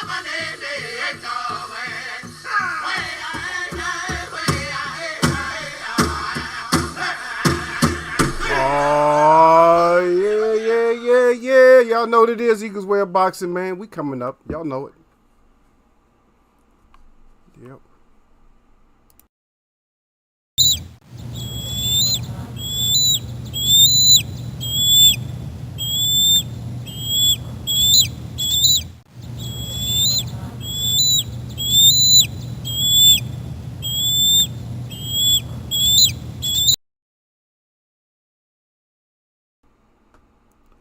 Oh, yeah. Y'all know what it is, Eagles Way of Boxing, man. We coming up. Y'all know it. Yep.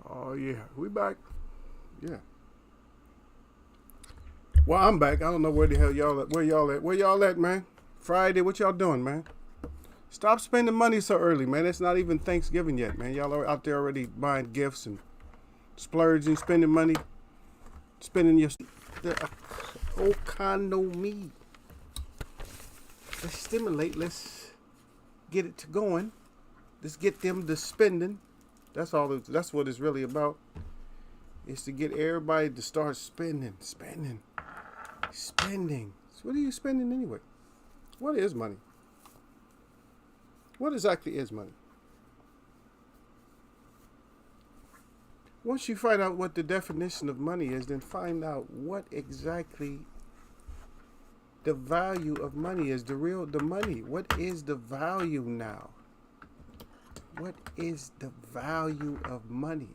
Oh, yeah. We back. Yeah. Well, I'm back. I don't know where the hell y'all at. Where y'all at? Where y'all at, man? Friday, what y'all doing, man? Stop spending money so early, man. It's not even Thanksgiving yet, man. Y'all are out there already buying gifts and splurging, spending money, spending your economy. Let's stimulate. Let's get it to going. Let's get them to spending. That's all. That's what it's really about. Is to get everybody to start spending. So what are you spending anyway? What is money? What exactly is money? Once you find out what the definition of money is, then find out what exactly the value of money is. The money. What is the value now? What is the value of money?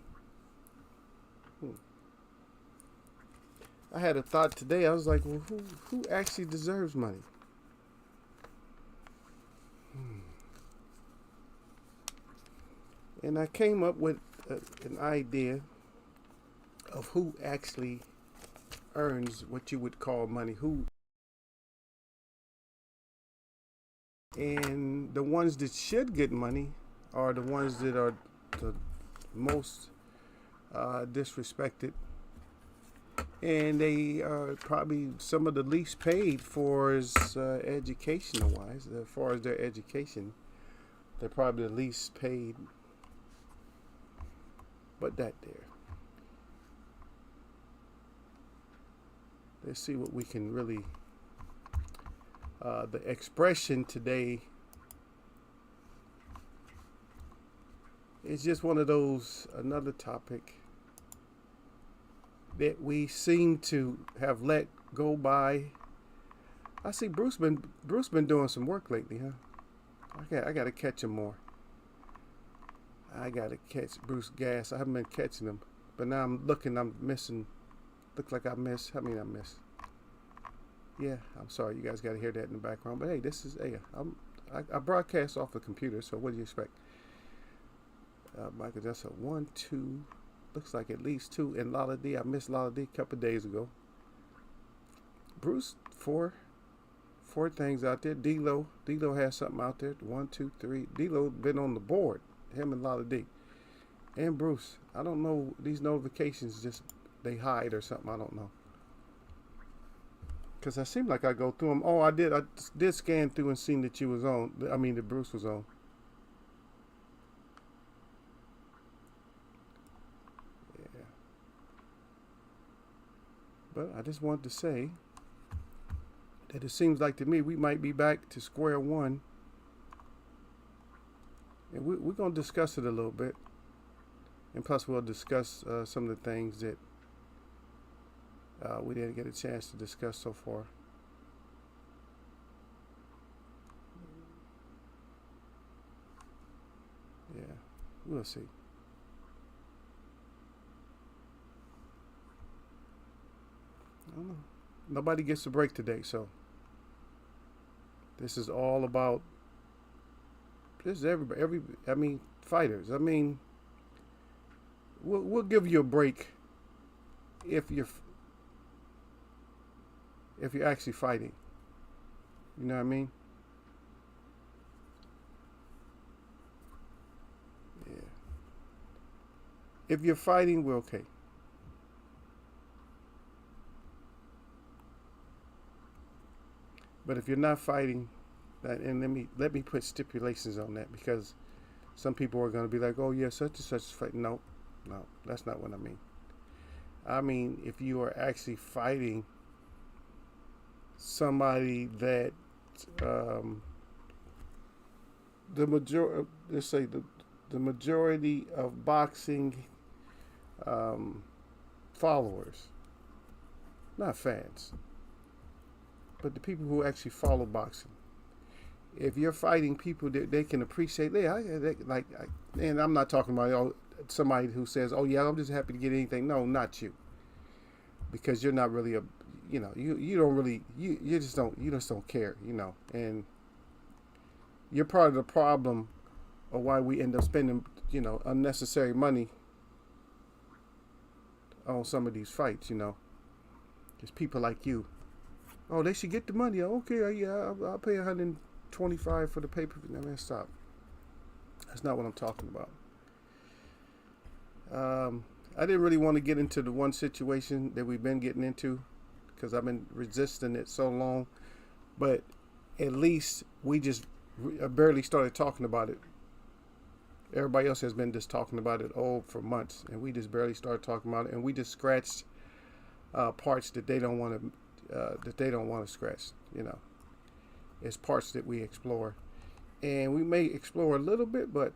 I had a thought today. I was like, well, who actually deserves money? And I came up with an idea of who actually earns what you would call money. And the ones that should get money are the ones that are the most disrespected. And they are probably some of the least paid for educational wise. As far as their education, they're probably the least paid. But that there. Let's see what we can really. The expression today is just one of those, another topic that we seem to have let go by. I see Bruce been doing some work lately, huh? I gotta catch him more. I gotta catch Bruce Gas. I haven't been catching him, but now I'm missing. Look like I miss. I miss. Yeah, I'm sorry. You guys got to hear that in the background. But hey, I broadcast off the computer, so what do you expect? Michael, that's a 1, 2. Looks like at least 2. And Lala D, I missed Lala D a couple of days ago. Bruce, 4 things out there. D-Lo has something out there. 1, 2, 3. D-Lo been on the board. Him and Lala D. And Bruce. I don't know. These notifications just, they hide or something. I don't know. Because I seem like I go through them. Oh, I did scan through and seen that you was on. That Bruce was on. Yeah. But I just wanted to say that it seems like to me we might be back to square one. And we're going to discuss it a little bit. And plus we'll discuss some of the things that we didn't get a chance to discuss so far. Yeah, we'll see. I don't know. Nobody gets a break today, so this is all about. This is everybody. Fighters. We'll give you a break if you're actually fighting. You know what I mean? Yeah. If you're fighting, we're okay. But if you're not fighting, and let me put stipulations on that, because some people are going to be like, oh yeah, such and such is fighting. No, that's not what I mean. I mean, if you are actually fighting somebody that um, the major let's say the majority of boxing um, followers, not fans, but the people who actually follow boxing. If you're fighting people that they can appreciate, and I'm not talking about somebody who says, "Oh yeah, I'm just happy to get anything." No, not you, because you're not really a, you don't really, you just don't care, and you're part of the problem of why we end up spending, unnecessary money on some of these fights. There's people like you. Oh, they should get the money. Okay, yeah, I'll pay 125 for the pay per view. No, man, stop. That's not what I'm talking about. I didn't really want to get into the one situation that we've been getting into because I've been resisting it so long. But at least we just barely started talking about it. Everybody else has been just talking about it for months, and we just barely started talking about it, and we just scratched parts that they don't want to scratch. It's parts that we explore, and we may explore a little bit, but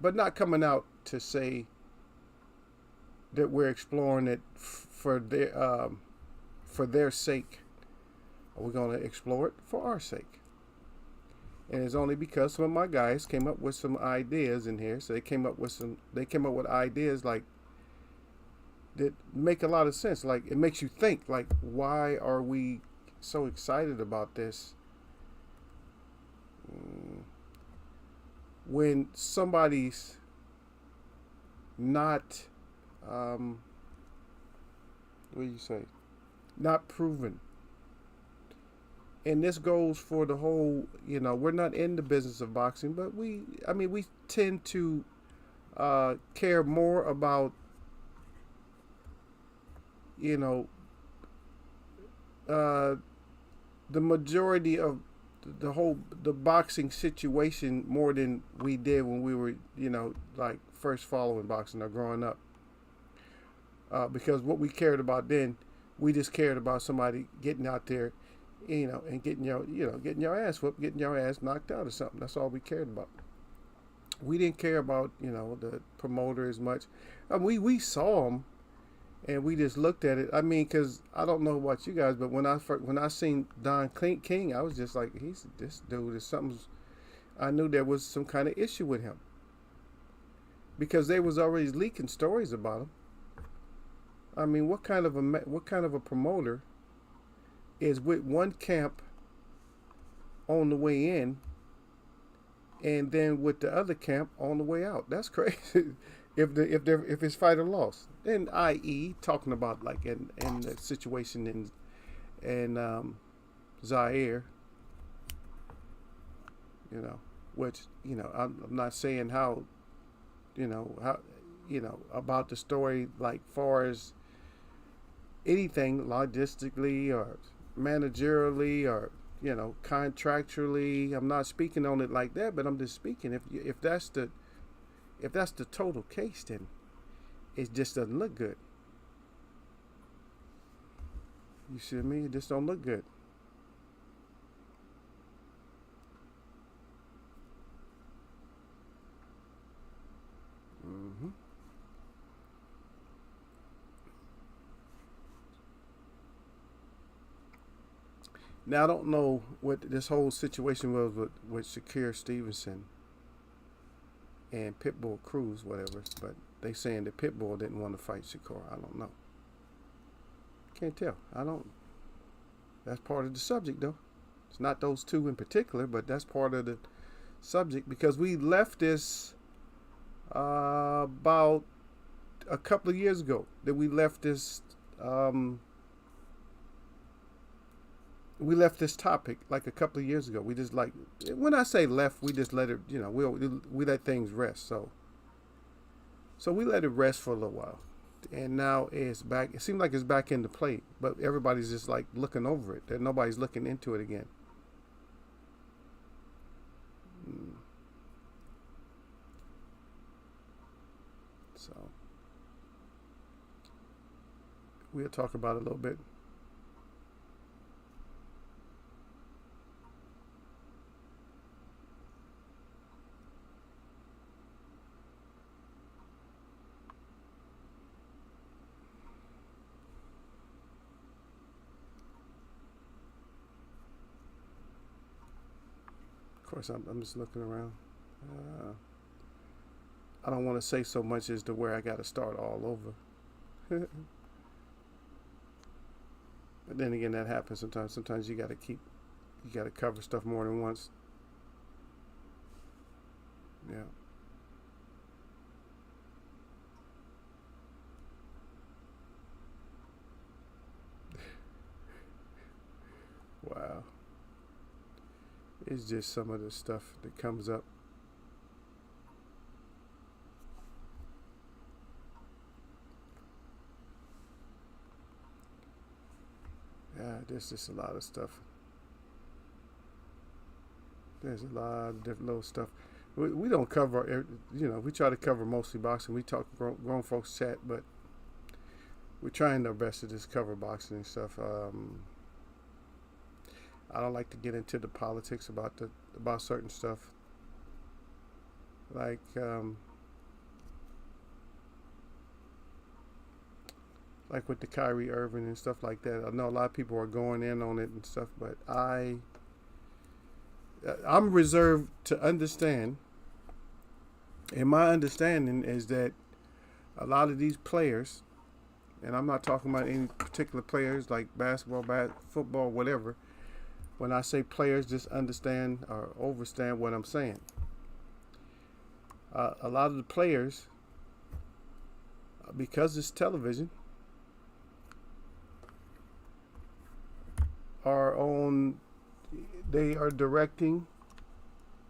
not coming out to say that we're exploring it for their sake. We're going to explore it for our sake. And it's only because some of my guys came up with some ideas in here. So they came up with ideas like that make a lot of sense. Like it makes you think, like, why are we so excited about this when somebody's not what do you say, not proven? And this goes for the whole, we're not in the business of boxing, but we tend to care more about, the majority of the boxing situation more than we did when we were, like first following boxing or growing up. Because what we cared about then, we just cared about somebody getting out there, and getting your ass whooped, getting your ass knocked out or something. That's all we cared about. We didn't care about, the promoter as much. We saw them, and we just looked at it. Because I don't know about you guys, but when I seen Don King, I was just like, this dude is something. I knew there was some kind of issue with him because they was already leaking stories about him. What kind of a promoter is with one camp on the way in, and then with the other camp on the way out? That's crazy. if his fighter lost, then i.e. talking about like in the situation in Zaire, which I'm not saying how about the story like far as anything logistically or managerially or contractually. I'm not speaking on it like that, but I'm just speaking if that's the total case, then it just doesn't look good. You see what I mean? It just don't look good. Mm-hmm. Now I don't know what this whole situation was with Shakir Stevenson and Pitbull Cruz, whatever, but they saying that Pitbull didn't want to fight Shakur. I don't know. Can't tell. I don't. That's part of the subject, though. It's not those two in particular, but that's part of the subject because we left this about a couple of years ago. That we left this. We left this topic like a couple of years ago. We just like, when I say left, we just let it, we let things rest. So we let it rest for a little while, and now it's back. It seems like it's back into play, but everybody's just like looking over it. That nobody's looking into it again. So we'll talk about it a little bit. course, I'm just looking around. I don't want to say so much as to where I got to start all over. But then again, that happens sometimes. Sometimes you got to cover stuff more than once. Yeah. Wow. It's just some of the stuff that comes up. Yeah, there's just a lot of stuff. There's a lot of different little stuff. We don't cover, we try to cover mostly boxing. We talk grown folks chat, but we're trying our best to just cover boxing and stuff. I don't like to get into the politics about certain stuff. Like with the Kyrie Irving and stuff like that. I know a lot of people are going in on it and stuff, but I'm reserved to understand. And my understanding is that a lot of these players, and I'm not talking about any particular players like basketball, football, whatever. When I say players, just understand or overstand what I'm saying. A lot of the players, because it's television, they are directing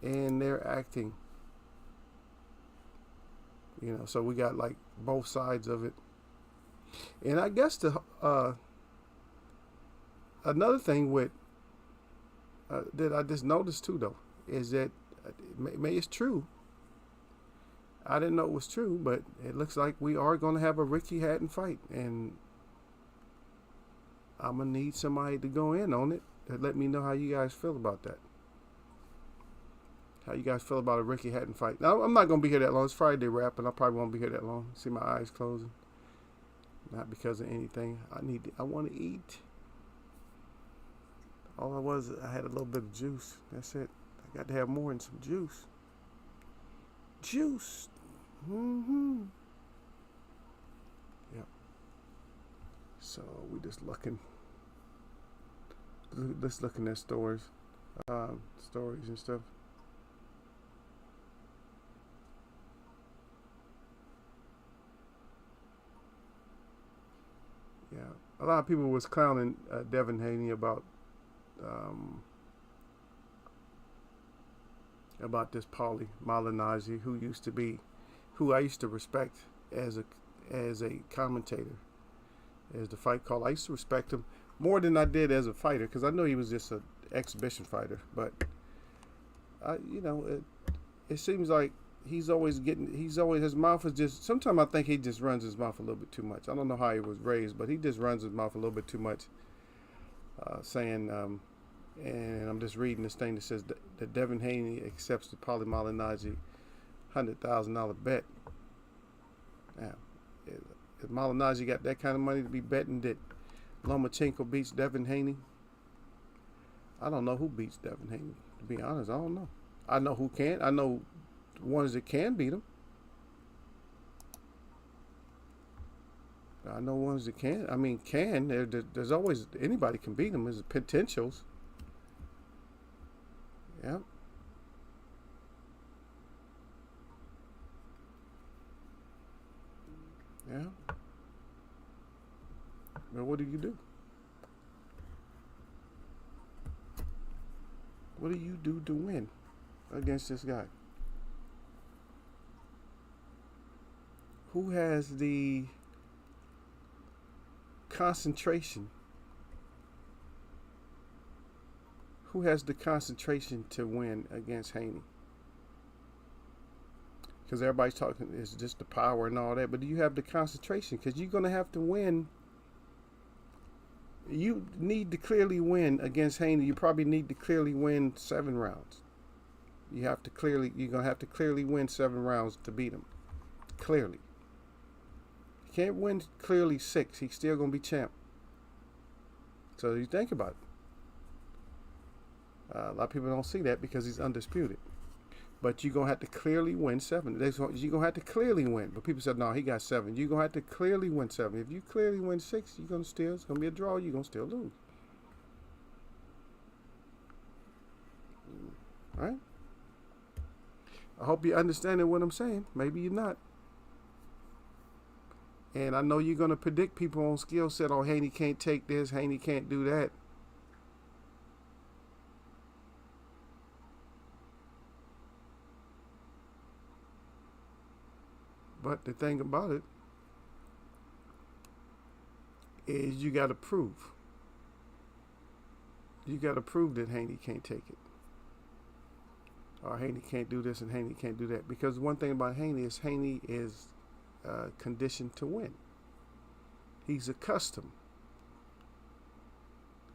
and they're acting. So we got like both sides of it. And I guess another thing with that I just noticed too, though, is that maybe it's true. I didn't know it was true, but it looks like we are going to have a Ricky Hatton fight, and I'm gonna need somebody to go in on it to let me know how you guys feel about that. How you guys feel about a Ricky Hatton fight? Now, I'm not gonna be here that long. It's Friday wrap, and I probably won't be here that long. See my eyes closing. Not because of anything. I want to eat. All I had a little bit of juice. That's it. I got to have more than some juice. Juice. Mm-hmm. Yep. So we just looking at stories and stuff. Yeah, a lot of people was clowning Devin Haney about this Paulie Malignaggi, who I used to respect as a commentator, as the fight call. I used to respect him more than I did as a fighter, because I know he was just an exhibition fighter. But it seems like he's always his mouth is just. Sometimes I think he just runs his mouth a little bit too much. I don't know how he was raised, but he just runs his mouth a little bit too much. Saying, and I'm just reading this thing that says that Devin Haney accepts the Paulie Malignaggi $100,000 bet. Now, if Malignaggi got that kind of money to be betting that Lomachenko beats Devin Haney, I don't know who beats Devin Haney. To be honest, I don't know. I know who can. I know ones that can beat him. I know ones that can. I mean, there's always anybody can beat him. There's potentials. Yeah. Yeah. But what do you do? What do you do to win against this guy? Who has the concentration? Who has the concentration to win against Haney? Because everybody's talking, it's just the power and all that. But do you have the concentration? Because you're going to have to win. You need to clearly win against Haney. You probably need to clearly win 7 rounds. You're going to have to clearly win 7 rounds to beat him. Clearly. You can't win clearly 6. He's still going to be champ. So you think about it. A lot of people don't see that because he's undisputed. But you're going to have to clearly win 7. You're going to have to clearly win. But people said, no, he got 7. You're going to have to clearly win 7. If you clearly win 6, you're going to still, it's going to be a draw. You're going to still lose. All right? I hope you're understanding what I'm saying. Maybe you're not. And I know you're going to predict people on skill set. Oh, Haney can't take this. Haney can't do that. But the thing about it is you got to prove. You got to prove that Haney can't take it. Or Haney can't do this and Haney can't do that. Because one thing about Haney is conditioned to win. He's accustomed.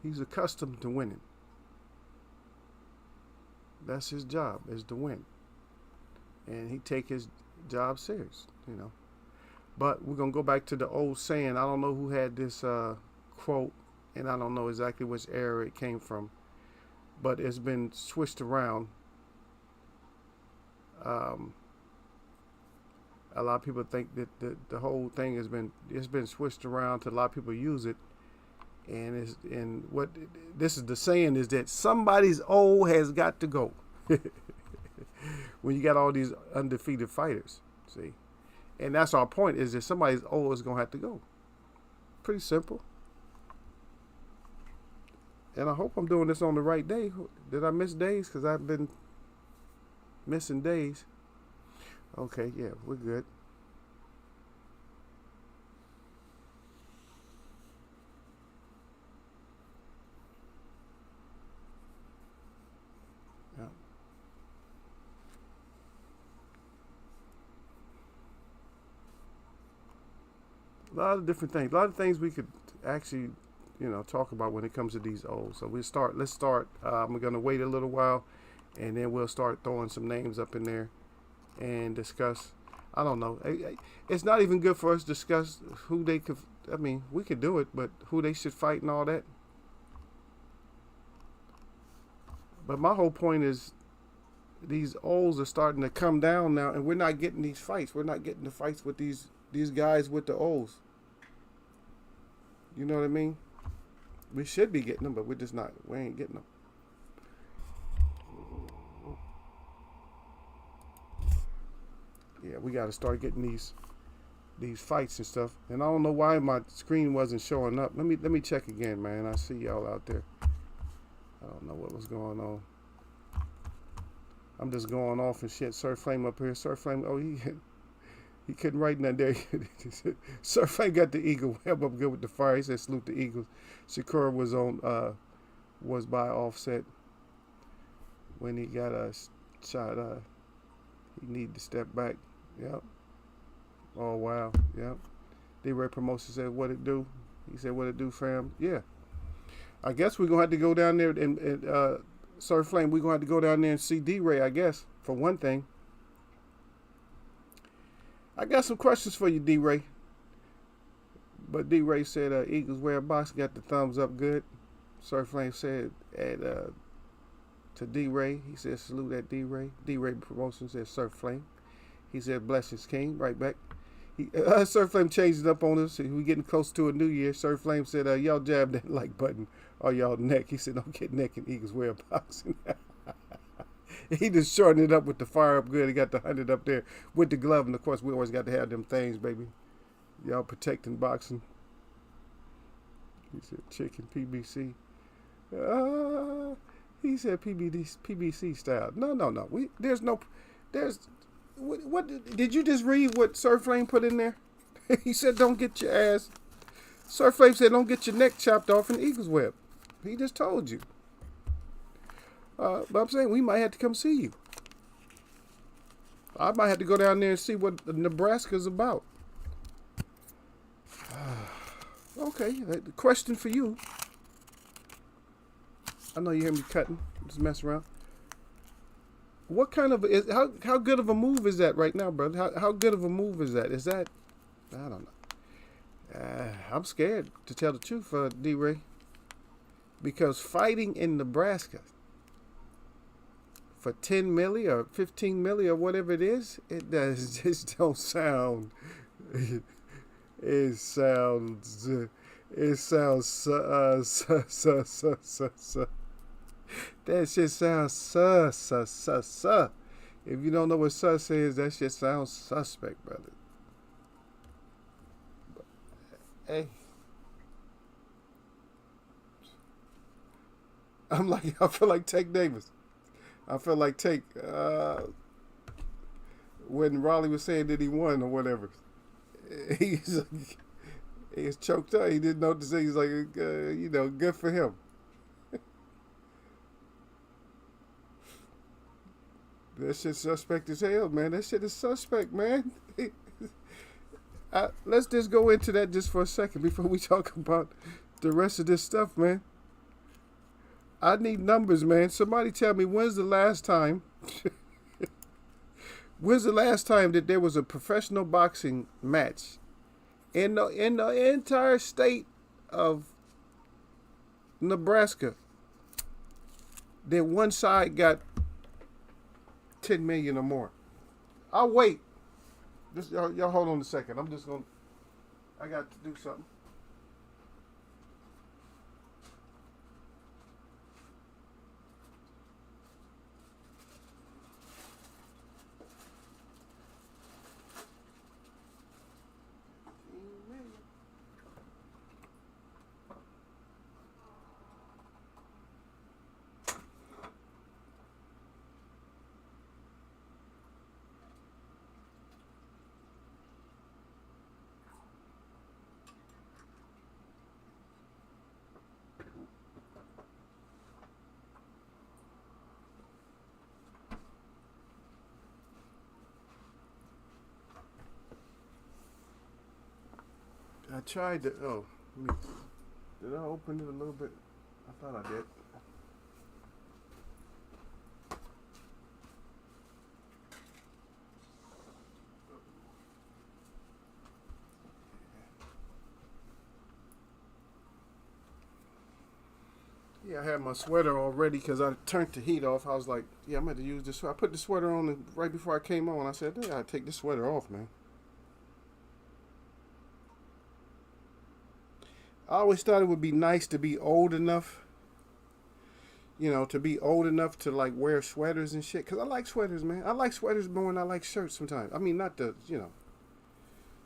He's accustomed to winning. That's his job, is to win. And he take his job serious, you know. But we're going to go back to the old saying. I don't know who had this quote, and I don't know exactly which era it came from, but it's been switched around. A lot of people think that the whole thing it's been switched around to a lot of people use it, and what this is the saying is that somebody's old has got to go. When you got all these undefeated fighters, see, and that's our point, is that somebody's old is gonna have to go. Pretty simple. And I hope I'm doing this on the right day. Did I miss days? Because I've been missing days. Okay, yeah, we're good. Yeah. A lot of different things. A lot of things we could actually, talk about when it comes to these O's. So let's start. We're going to wait a little while, and then we'll start throwing some names up in there and discuss. I don't know. It's not even good for us to discuss who they could. I mean, we could do it, but who they should fight and all that. But my whole point is these O's are starting to come down now, and we're not getting these fights. We're not getting the fights with these guys with the O's. You know what I mean? We should be getting them, but we're just not. We ain't getting them. Yeah, we got to start getting these fights and stuff. And I don't know why my screen wasn't showing up. Let me check again, man. I see y'all out there. I don't know what was going on. I'm just going off and shit. Sir Flame up here. Sir Flame. Oh, he couldn't write nothing there. Sir Flame got the eagle web up good with the fire. He said salute the Eagles. Shakur was by Offset when he got a shot. He needed to step back. Yep. Oh, wow. Yep. D-Ray Promotion said, what it do? He said, what it do, fam? Yeah. I guess we're going to have to go down there and Sir Flame, we're going to have to go down there and see D-Ray, I guess, for one thing. I got some questions for you, D-Ray. But D-Ray said, Eagles wear a box, got the thumbs up good. Sir Flame said to D-Ray, he said, salute at D-Ray. D-Ray Promotion said, Sir Flame. He said, blessings, King. Right back. Sir Flame changed it up on us. We getting close to a new year. Sir Flame said, y'all jab that like button or y'all neck. He said, don't get neck and Eagles wear a box. He just shortened it up with the fire up good. He got the 100 up there with the glove. And, of course, we always got to have them things, baby. Y'all protecting boxing. He said, chicken PBC. He said PBC style. No. What did you just read what Sir Flame put in there? He said, don't get your ass. Sir Flame said, don't get your neck chopped off in the Eagles web. He just told you. But I'm saying we might have to come see you. I might have to go down there and see what Nebraska's about. Okay, the question for you. I know you hear me cutting, just messing around. What kind of how good of a move is that right now, brother? How good of a move is that? Is that I don't know. I'm scared to tell the truth, D-Ray, because fighting in Nebraska for 10 milli or 15 milli or whatever it is, it does just don't sound. It sounds. It sounds. That shit sounds sus. If you don't know what sus is, that shit sounds suspect, brother. Hey, I feel like Tank Davis. I feel like Tank when Raleigh was saying that he won or whatever. He's choked up. He didn't know what to say. He's like, good for him. That shit suspect as hell, man. That shit is suspect, man. Let's just go into that just for a second before we talk about the rest of this stuff, man. I need numbers, man. Somebody tell me when's the last time that there was a professional boxing match in the entire state of Nebraska that one side got 10 million or more. I'll wait. Just y'all hold on a second. I got to do something. I tried to. Did I open it a little bit? I thought I did. Yeah, I had my sweater already because I turned the heat off. I was like, yeah, I'm going to use this. I put the sweater on right before I came on. I said, I got to take this sweater off, man. I always thought it would be nice to be old enough, to like wear sweaters and shit. Because I like sweaters, man. I like sweaters more than I like shirts sometimes. I mean, not the.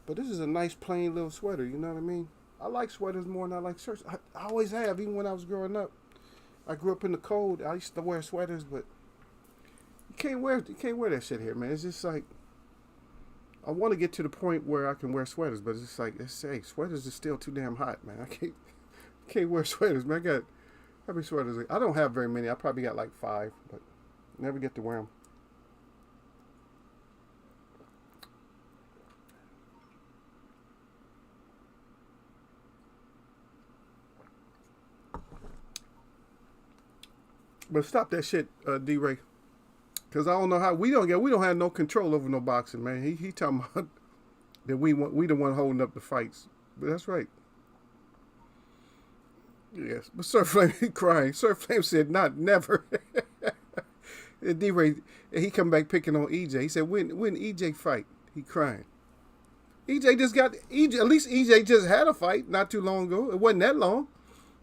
But this is a nice plain little sweater, you know what I mean? I like sweaters more than I like shirts. I always have, even when I was growing up. I grew up in the cold. I used to wear sweaters, but you can't wear that shit here, man. It's just like, I want to get to the point where I can wear sweaters, but it's just like, sweaters are still too damn hot, man. I can't wear sweaters, man. How many sweaters? I don't have very many. I probably got like 5, but never get to wear them. But stop that shit, D-Ray. Because I don't know how we don't have no control over no boxing, man. He talking about that we the one holding up the fights. But that's right. Yes. But Sir Flame, he crying. Sir Flame said not never. D-Ray, he come back picking on EJ. He said when EJ fight, he crying. EJ just got at least EJ just had a fight not too long ago. It wasn't that long.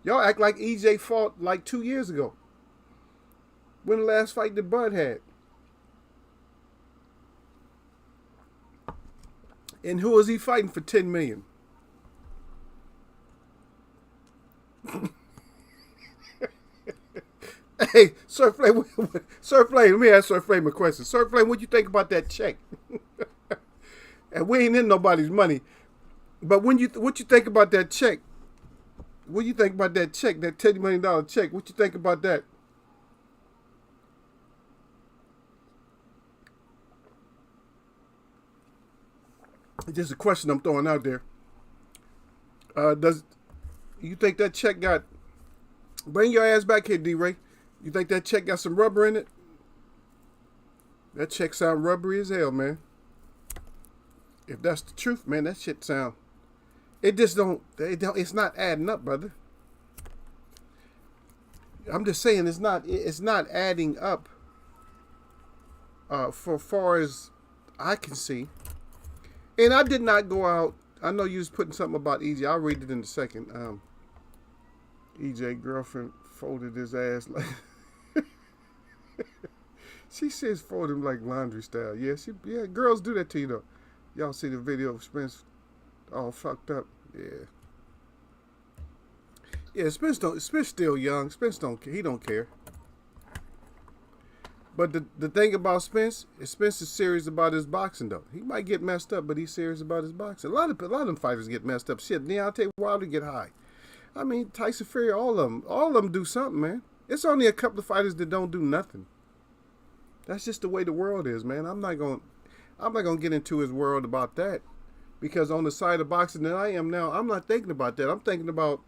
Y'all act like EJ fought like 2 years ago. When the last fight that Bud had? And who was he fighting for 10 million? Hey, Sir Flame, let me ask Sir Flame a question. Sir Flame, what you think about that check? And we ain't in nobody's money. But what you think about that check? What do you think about that check, that $10 million check? What you think about that? Just a question I'm throwing out there. Does you think that check got? Bring your ass back here, D-Ray. You think that check got some rubber in it? That check sound rubbery as hell, man. If that's the truth, man, that shit sound. It just don't. It's not adding up, brother. I'm just saying it's not adding up for far as I can see. And I did not go out. I know you was putting something about EJ. I'll read it in a second. EJ girlfriend folded his ass like she says fold him like laundry style. Yeah, girls do that to you though. Y'all see the video of Spence all fucked up. Yeah, Spence still young. Spence don't care. He don't care. But the thing about Spence is Spence is serious about his boxing though. He might get messed up, but he's serious about his boxing. A lot of them fighters get messed up. Shit, Deontay Wilder get high. I mean, Tyson Fury, all of them do something, man. It's only a couple of fighters that don't do nothing. That's just the way the world is, man. I'm not gonna get into his world about that, because on the side of boxing that I am now, I'm not thinking about that. I'm thinking about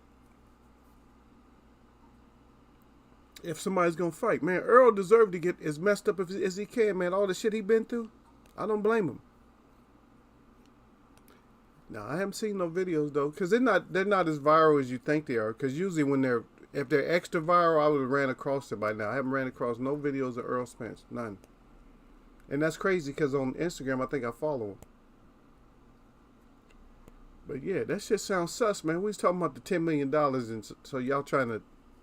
if somebody's gonna fight. Man, Earl deserved to get as messed up as he can, man. All the shit he been through, I don't blame him. Now, I haven't seen no videos though, because they're not as viral as you think they are. Because usually if they're extra viral, I would have ran across it by now. I haven't ran across no videos of Earl Spence, none. And that's crazy because on Instagram, I think I follow him. But yeah, that shit sounds sus, man. We was talking about the $10 million, and so y'all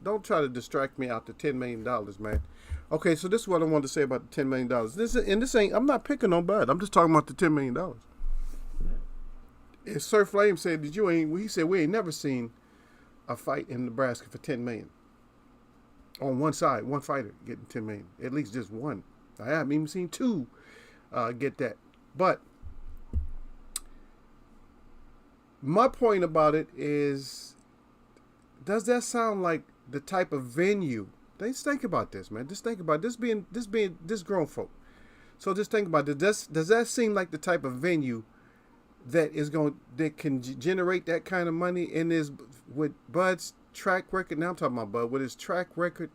don't try to distract me out the $10 million, man. Okay, so this is what I wanted to say about the $10 million. This ain't, I'm not picking on Bud. I'm just talking about the $10 million. And Sir Flame said that he said we ain't never seen a fight in Nebraska for $10 million. On one side, one fighter getting $10 million. At least just one. I haven't even seen two get that. But my point about it is, does that sound like the type of venue? Just think about this, man. Just think about this being grown folk. So just think about it. Does that seem like the type of venue that can generate that kind of money? And is with Bud's track record? Now I'm talking about Bud. With his track record,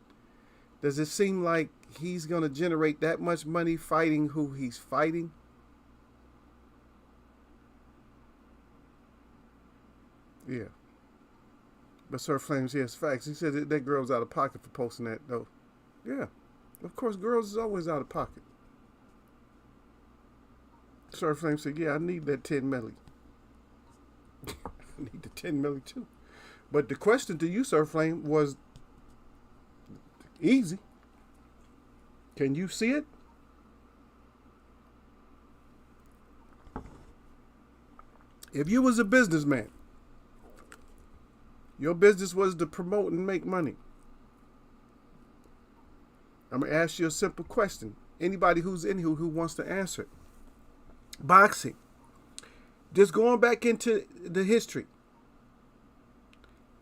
does it seem like he's going to generate that much money fighting who he's fighting? Yeah. But Sir Flames, yes, facts. He said that girl's out of pocket for posting that, though. Yeah. Of course, girls is always out of pocket. Sir Flames said, yeah, I need that 10 milli. I need the 10 milli, too. But the question to you, Sir Flame, was easy. Can you see it? If you was a businessman, your business was to promote and make money, I'm going to ask you a simple question. Anybody who's in here who wants to answer it. Boxing. Just going back into the history.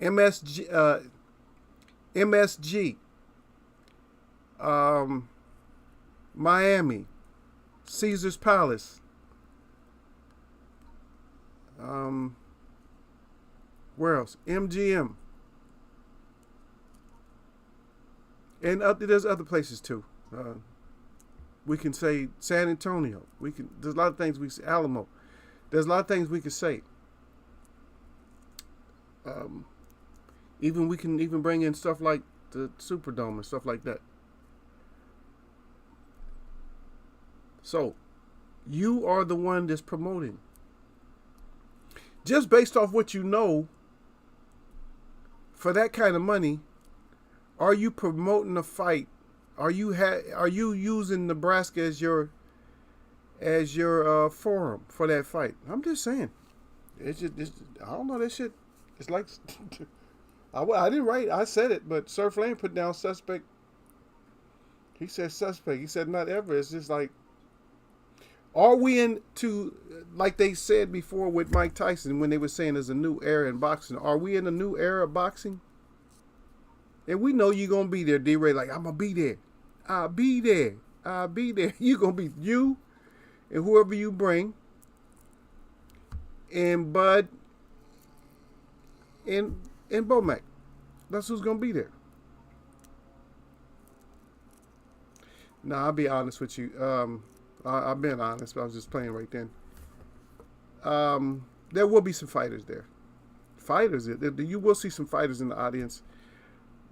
MSG. Miami. Caesar's Palace. Where else? MGM. And there's other places too. We can say San Antonio. There's a lot of things we say. Alamo. There's a lot of things we can say. We can even bring in stuff like the Superdome and stuff like that. So, you are the one that's promoting. Just based off what you know, for that kind of money, are you promoting a fight? Are you using Nebraska as your forum for that fight? I'm just saying. I don't know that shit. It's like I didn't write. I said it, but Sir Flame put down suspect. He said suspect. He said not ever. It's just like, are we into, like they said before with Mike Tyson when they were saying there's a new era in boxing? Are we in a new era of boxing? And we know you're gonna be there, D-Ray. Like, I'm gonna be there. I'll be there. I'll be there. You're gonna be you and whoever you bring, and Bud and Bomac. That's who's gonna be there. Now, I'll be honest with you. I've been honest, but I was just playing right then. There will be some fighters there. You will see some fighters in the audience.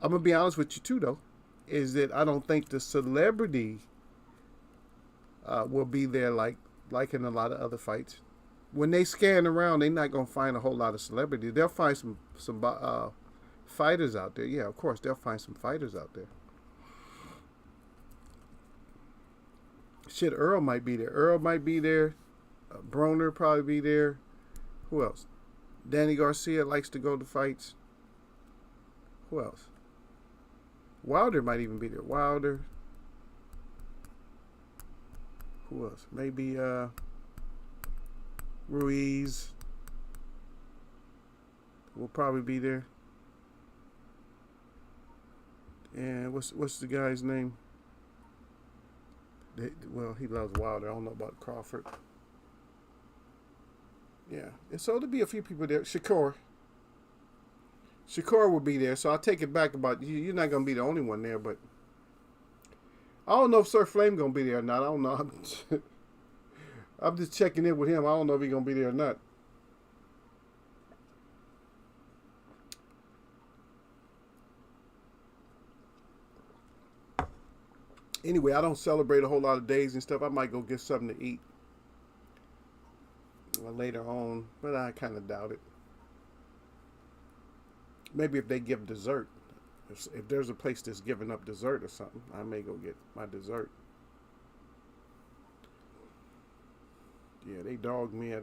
I'm going to be honest with you too, though, is that I don't think the celebrity will be there like in a lot of other fights. When they scan around, they're not gonna find a whole lot of celebrities. They'll find some fighters out there. Yeah, of course, they'll find some fighters out there. Shit, Earl might be there. Earl might be there. Broner probably be there. Who else? Danny Garcia likes to go to fights. Who else? Wilder might even be there. Wilder. Who else? Maybe Ruiz will probably be there. And what's the guy's name? Well, he loves Wilder. I don't know about Crawford. Yeah. And so there'll be a few people there. Shakur will be there. So I'll take it back about you. You're not going to be the only one there, but I don't know if Sir Flame going to be there or not. I don't know. I'm just checking in with him. I don't know if he's going to be there or not. Anyway, I don't celebrate a whole lot of days and stuff. I might go get something to eat later on, but I kind of doubt it. Maybe if they give dessert. If there's a place that's giving up dessert or something, I may go get my dessert. Yeah, they dogged me at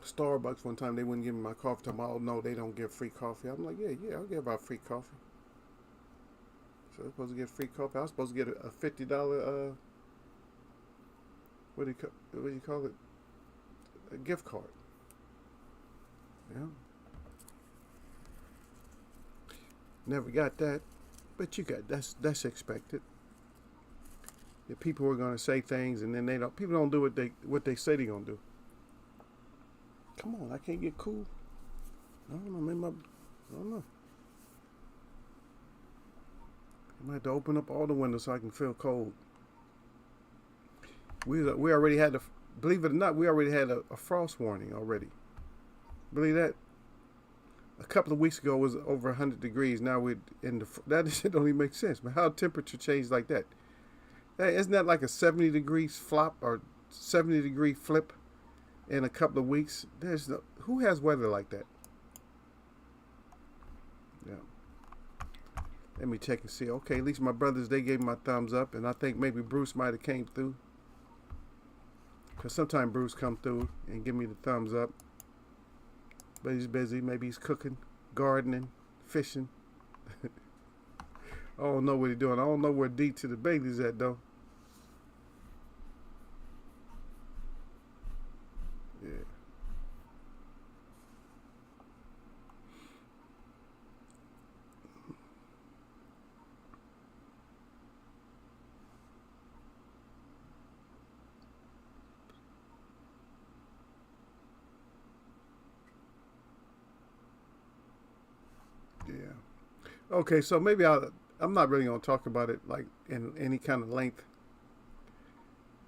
Starbucks one time. They wouldn't give me my coffee. Talking about, oh no, they don't give free coffee. I'm like, yeah, I'll give out free coffee. So I was supposed to get free coffee. I was supposed to get a $50 what do you call it? A gift card. Yeah. Never got that, but you got that's expected. The people are gonna say things, and then people don't do what they say they're gonna do. Come on, I can't get cool. I don't know, maybe I don't know. I might have to open up all the windows so I can feel cold. We already had believe it or not, we already had a frost warning already. Believe that? A couple of weeks ago it was over 100 degrees. Now we're that shit don't even make sense. But how temperature changed like that? Hey, isn't that like a 70 degrees flop or 70 degree flip in a couple of weeks? Who has weather like that? Yeah. Let me check and see. Okay, at least my brothers, they gave me my thumbs up, and I think maybe Bruce might have came through. Because sometimes Bruce come through and give me the thumbs up. But he's busy. Maybe he's cooking, gardening, fishing. I don't know what he's doing. I don't know where D to the Bailey's at, though. Yeah. Yeah. Okay, so maybe I'm not really going to talk about it like in any kind of length.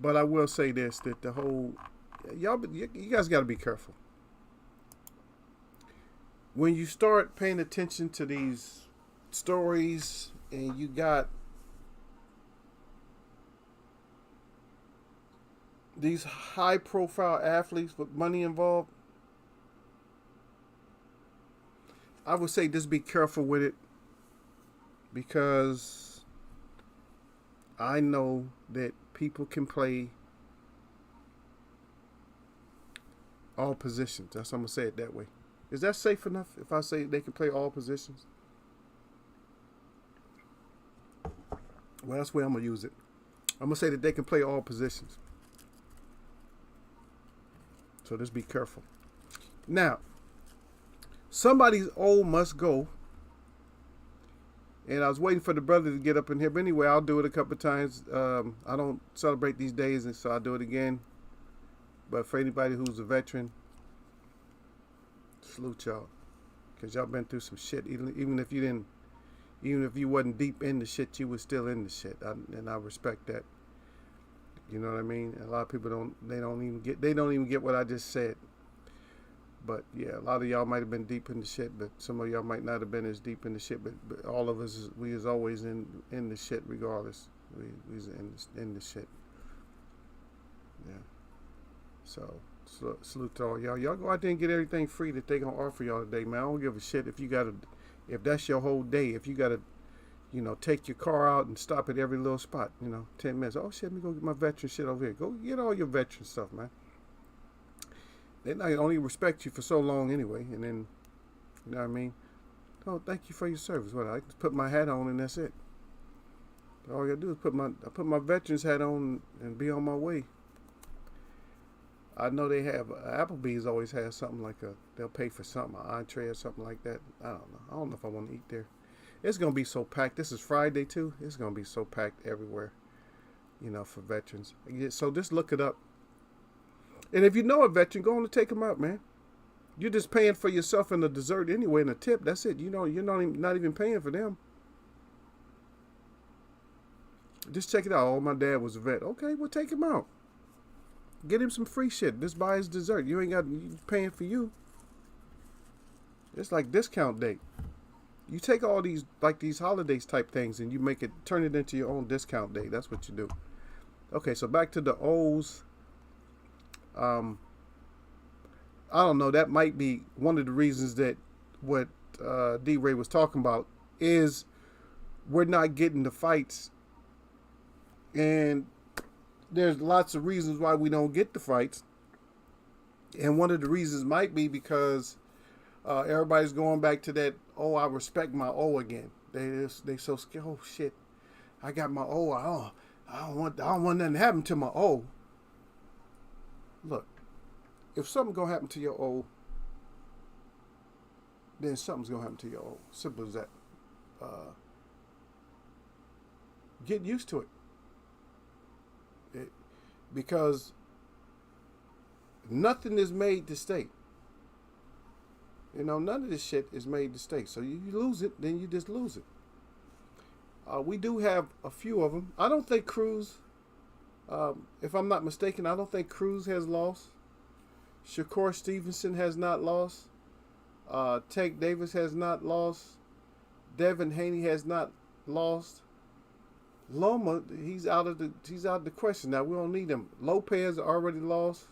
But I will say this, that the whole, you guys got to be careful. When you start paying attention to these stories and you got these high profile athletes with money involved, I would say just be careful with it, because I know that people can play all positions. That's how I'm going to say it that way. Is that safe enough if I say they can play all positions? Well, that's the way I'm going to use it. I'm going to say that they can play all positions. So just be careful. Now, somebody's old must go. And I was waiting for the brother to get up in here. But anyway, I'll do it a couple of times. I don't celebrate these days, and so I'll do it again. But for anybody who's a veteran, salute y'all. Because y'all been through some shit. Even if you wasn't deep in the shit, you was still in the shit. And I respect that. You know what I mean? A lot of people don't even get what I just said. But yeah, a lot of y'all might have been deep in the shit, but some of y'all might not have been as deep in the shit. But all of us, we is always in the shit regardless. We in the shit. Yeah. So salute to all y'all. Y'all go out there and get everything free that they gonna offer y'all today, man. I don't give a shit if you gotta, if that's your whole day. If you gotta, take your car out and stop at every little spot. 10 minutes. Oh shit, let me go get my veteran shit over here. Go get all your veteran stuff, man. They not only respect you for so long anyway, and then, you know what I mean. Oh, thank you for your service. What, I just put my hat on and that's it. All I gotta do is put my veterans hat on and be on my way. I know they have Applebee's always has something like they'll pay for something, an entree or something like that. I don't know. I don't know if I want to eat there. It's gonna be so packed. This is Friday too. It's gonna be so packed everywhere. For veterans. So just look it up. And if you know a veteran, go on and take them out, man. You're just paying for yourself and the dessert anyway and a tip. That's it. You're not even paying for them. Just check it out. Oh, my dad was a vet. Okay, well, take him out. Get him some free shit. Just buy his dessert. You paying for you. It's like discount day. You take all these holidays type things and you turn it into your own discount day. That's what you do. Okay, so back to the O's. I don't know. That might be one of the reasons that what D-Ray was talking about is we're not getting the fights. And there's lots of reasons why we don't get the fights. And one of the reasons might be because everybody's going back to that, oh, I respect my O again. They so scared. Oh, shit. I got my O. I don't want nothing to happen to my O. Look, if something's going to happen to your O, then something's going to happen to your O. Simple as that. Get used to it. Because nothing is made to stay. None of this shit is made to stay. So you lose it, then you just lose it. We do have a few of them. I don't think Cruz, if I'm not mistaken, I don't think Cruz has lost. Shakur Stevenson has not lost. Tank Davis has not lost. Devin Haney has not lost. Loma, he's out of the question now. We don't need him. Lopez already lost.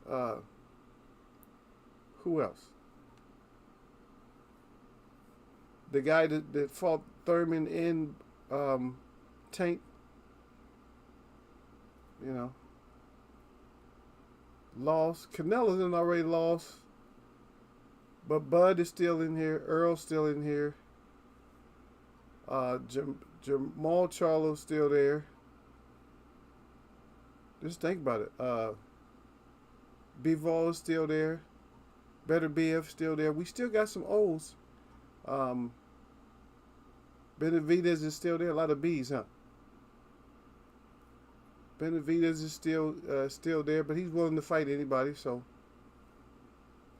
Who else? The guy that fought Thurman in Tank. Lost. Canelo's already lost. But Bud is still in here. Earl's still in here. Jamal Charlo's still there. Just think about it. Bivol is still there. Better BF still there. We still got some O's. Benavidez is still there. A lot of B's, huh? Benavidez is still there, but he's willing to fight anybody. So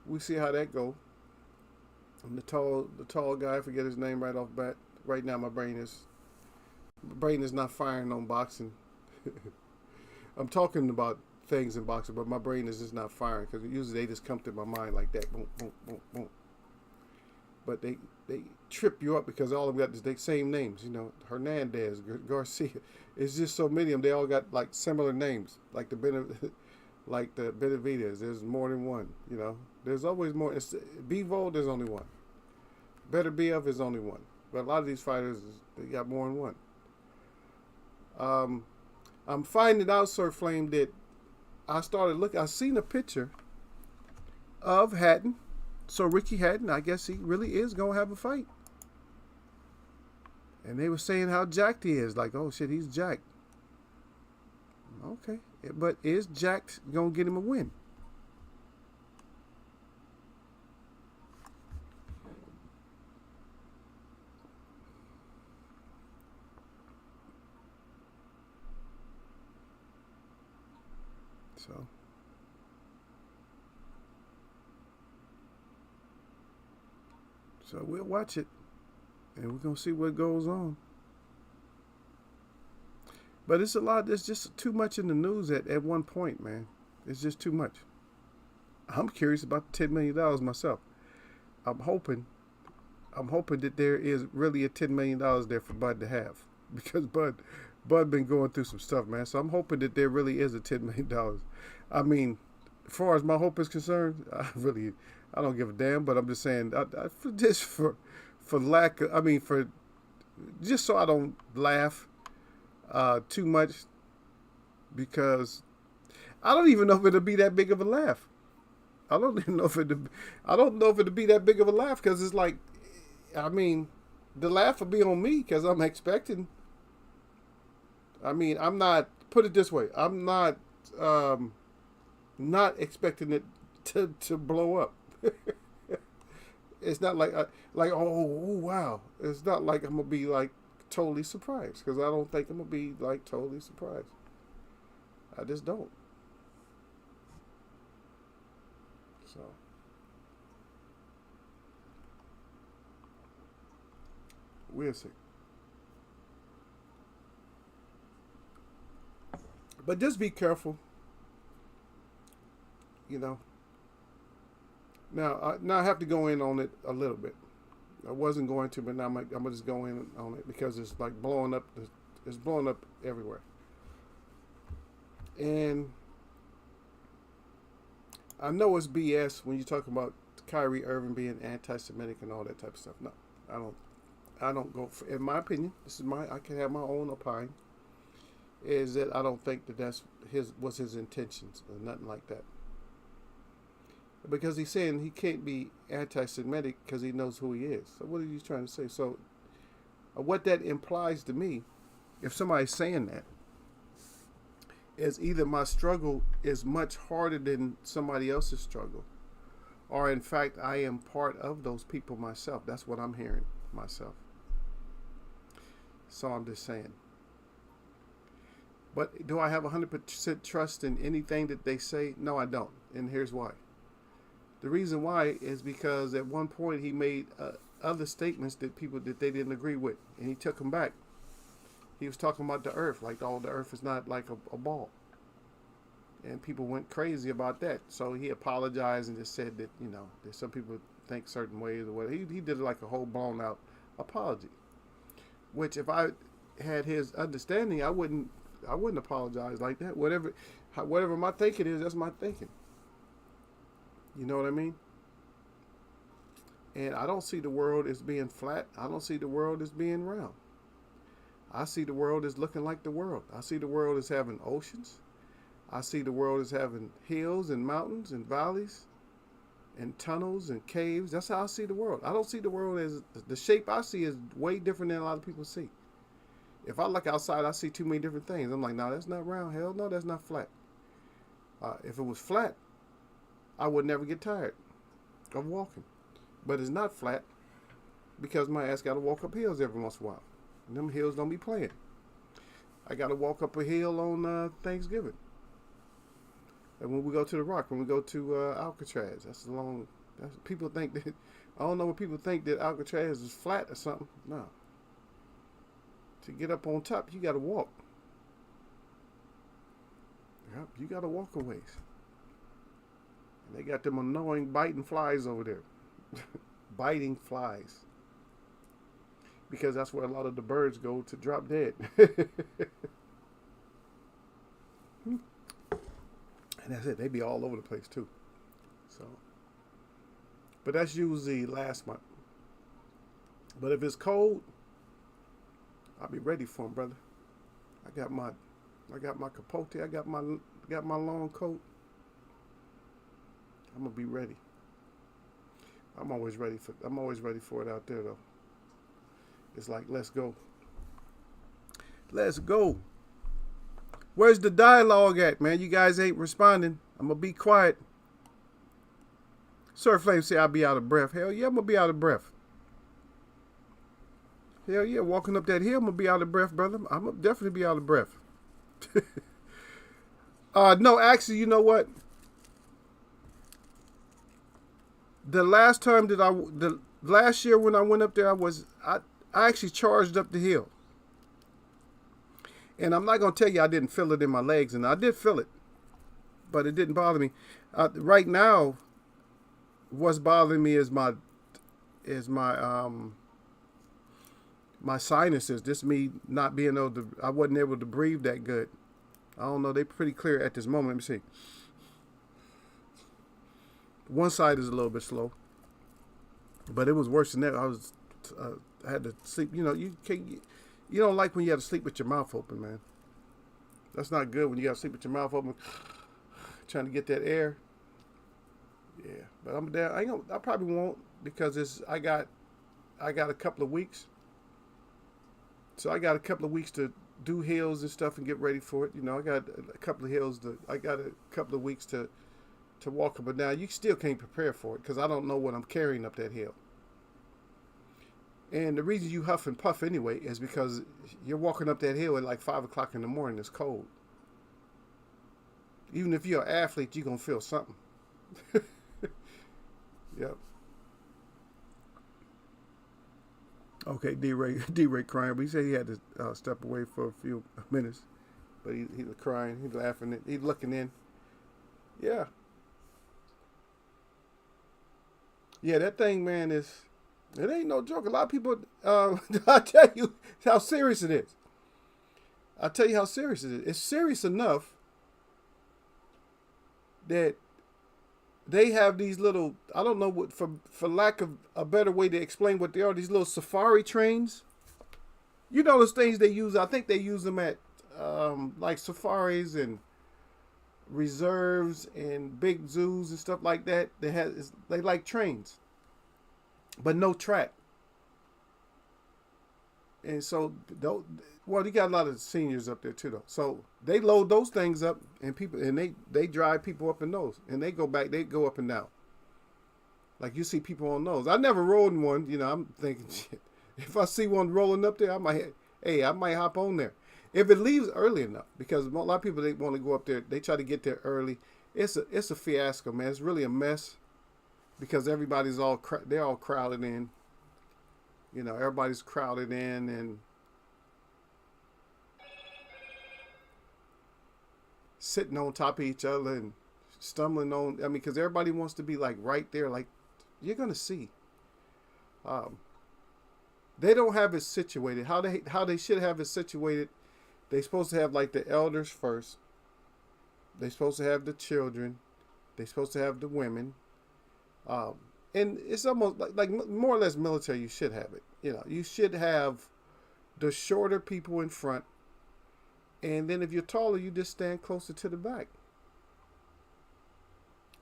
we see how that go. And the tall guy, I forget his name right off bat. Right now, my brain is not firing on boxing. I'm talking about things in boxing, but my brain is just not firing because usually they just come to my mind like that, boom, boom, boom, boom. But they trip you up because all of them got the same names. Hernandez, Garcia. It's just so many of them. They all got like similar names, like the Benavidez. There's more than one. There's always more. Bivol, there's only one. Better BF is only one. But a lot of these fighters, they got more than one. I'm finding out, Sir Flame, that I seen a picture of Hatton. So Ricky Hatton, I guess he really is going to have a fight. And they were saying how jacked he is. Like, oh shit, he's jacked. Okay. But is jacked going to get him a win? So we'll watch it, and we're going to see what goes on. But it's a lot. There's just too much in the news at one point, man. It's just too much. I'm curious about the $10 million myself. I'm hoping that there is really a $10 million there for Bud to have. Because Bud Bud been going through some stuff, man. So I'm hoping that there really is a $10 million. I mean, as far as my hope is concerned, I don't give a damn. But I'm just saying, for lack of, I mean, for just so I don't laugh too much, because I don't even know if it'll be that big of a laugh. I don't even know if it'll be that big of a laugh, because it's like, I mean, the laugh will be on me because I'm expecting. I mean, I'm not. Put it this way, I'm not expecting it to blow up. It's not like oh wow. It's not like I'm gonna be like totally surprised, because I don't think I'm gonna be like totally surprised. I just don't. So we'll see. But just be careful. You know. Now I have to go in on it a little bit. I wasn't going to, but now I'm gonna just go in on it, because it's like blowing up. It's blowing up everywhere. And I know it's BS when you talk about Kyrie Irving being anti-Semitic and all that type of stuff. No, I don't. I don't go for. In my opinion, I can have my own opinion. Is that I don't think that's his intentions or nothing like that. Because he's saying he can't be anti-Semitic because he knows who he is. So what are you trying to say? So what that implies to me, if somebody's saying that, is either my struggle is much harder than somebody else's struggle, or in fact I am part of those people myself. That's what I'm hearing myself. So I'm just saying. But do I have 100% trust in anything that they say? No, I don't. And here's why. The reason why is because at one point he made other statements that they didn't agree with, and he took them back. He was talking about the earth, like the earth is not like a ball. And people went crazy about that. So he apologized and just said that, that some people think certain ways or whatever. He did like a whole blown out apology. Which if I had his understanding, I wouldn't apologize like that. Whatever my thinking is, that's my thinking. You know what I mean? And I don't see the world as being flat. I don't see the world as being round. I see the world as looking like the world. I see the world as having oceans. I see the world as having hills and mountains and valleys and tunnels and caves. That's how I see the world. I don't see the world as the shape I see is way different than a lot of people see. If I look outside, I see too many different things. I'm like, no, that's not round. Hell no, that's not flat. If it was flat, I would never get tired of walking. But it's not flat because my ass got to walk up hills every once in a while. And them hills don't be playing. I got to walk up a hill on Thanksgiving. And when we go to the Rock, when we go to Alcatraz, people think that, I don't know what people think that Alcatraz is flat or something. No. To get up on top, you got to walk. Yep, you got to walk a ways. And they got them annoying biting flies over there. Biting flies. Because that's where a lot of the birds go to drop dead. And that's it. They be all over the place too. So, but that's usually last month. But if it's cold, I'll be ready for them, brother. I got my capote. I got my long coat. I'm gonna be ready. I'm always ready for it out there though. It's like, let's go. Let's go. Where's the dialogue at, man? You guys ain't responding. I'm gonna be quiet. Sir Flame say I'll be out of breath. Hell yeah, I'm gonna be out of breath. Hell yeah, walking up that hill, I'm gonna be out of breath, brother. I'm gonna definitely be out of breath. No, actually, you know what? The last year when I went up there, I actually charged up the hill. And I'm not going to tell you I didn't feel it in my legs, and I did feel it, but it didn't bother me. Right now, what's bothering me is my My sinuses. This me not being able to. I wasn't able to breathe that good. I don't know. They pretty clear at this moment. Let me see. One side is a little bit slow, but it was worse than that. I had to sleep. You know, you can't. You don't like when you have to sleep with your mouth open, man. That's not good when you got to sleep with your mouth open, trying to get that air. Yeah, but I'm down. I ain't gonna, I probably won't because I got a couple of weeks. So I got a couple of weeks to do hills and stuff and get ready for it. You know, I got a couple of hills I got a couple of weeks to walk up and down. You still can't prepare for it because I don't know what I'm carrying up that hill. And the reason you huff and puff anyway is because you're walking up that hill at like 5 o'clock in the morning. It's cold. Even if you're an athlete, you're going to feel something. Yep. Okay, D-Ray crying, but he said he had to step away for a few minutes. But he was crying, he laughing, he looking in. Yeah. Yeah, that thing, man, it ain't no joke. A lot of people, I'll tell you how serious it is. I'll tell you how serious it is. It's serious enough that they have these little, I don't know what, for lack of a better way to explain what they are, these little safari trains. You know those things they use, I think they use them at like safaris and reserves and big zoos and stuff like that. They like trains, but no track. And so, well, you got a lot of seniors up there too, though. So they load those things up, and they drive people up in those, and they go up and down. Like you see people on those. I never rode in one. You know, I'm thinking, shit, if I see one rolling up there, I might hop on there. If it leaves early enough, because a lot of people, they want to go up there. They try to get there early. It's a fiasco, man. It's really a mess because everybody's they're all crowded in. You know, everybody's crowded in and sitting on top of each other and stumbling on. I mean, because everybody wants to be like right there. Like you're gonna see. They don't have it situated how they should have it situated. They're supposed to have like the elders first. They're supposed to have the children. They're supposed to have the women. And it's almost like more or less military. You should have it. You know, you should have the shorter people in front, and then if you're taller, you just stand closer to the back.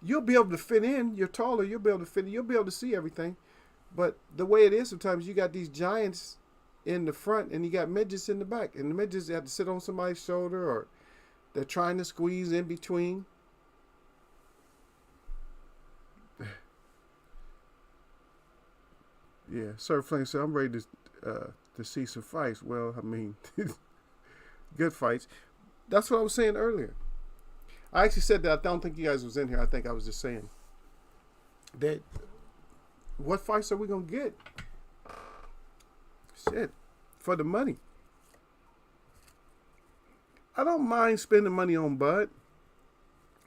You'll be able to fit in. You're taller. You'll be able to fit in. You'll be able to see everything. But the way it is, sometimes you got these giants in the front, and you got midgets in the back, and the midgets have to sit on somebody's shoulder, or they're trying to squeeze in between. Yeah, Sir Flame said, I'm ready to see some fights. Well, I mean, good fights. That's what I was saying earlier. I actually said that I don't think you guys was in here. I think I was just saying that what fights are we going to get? Shit, for the money. I don't mind spending money on Bud.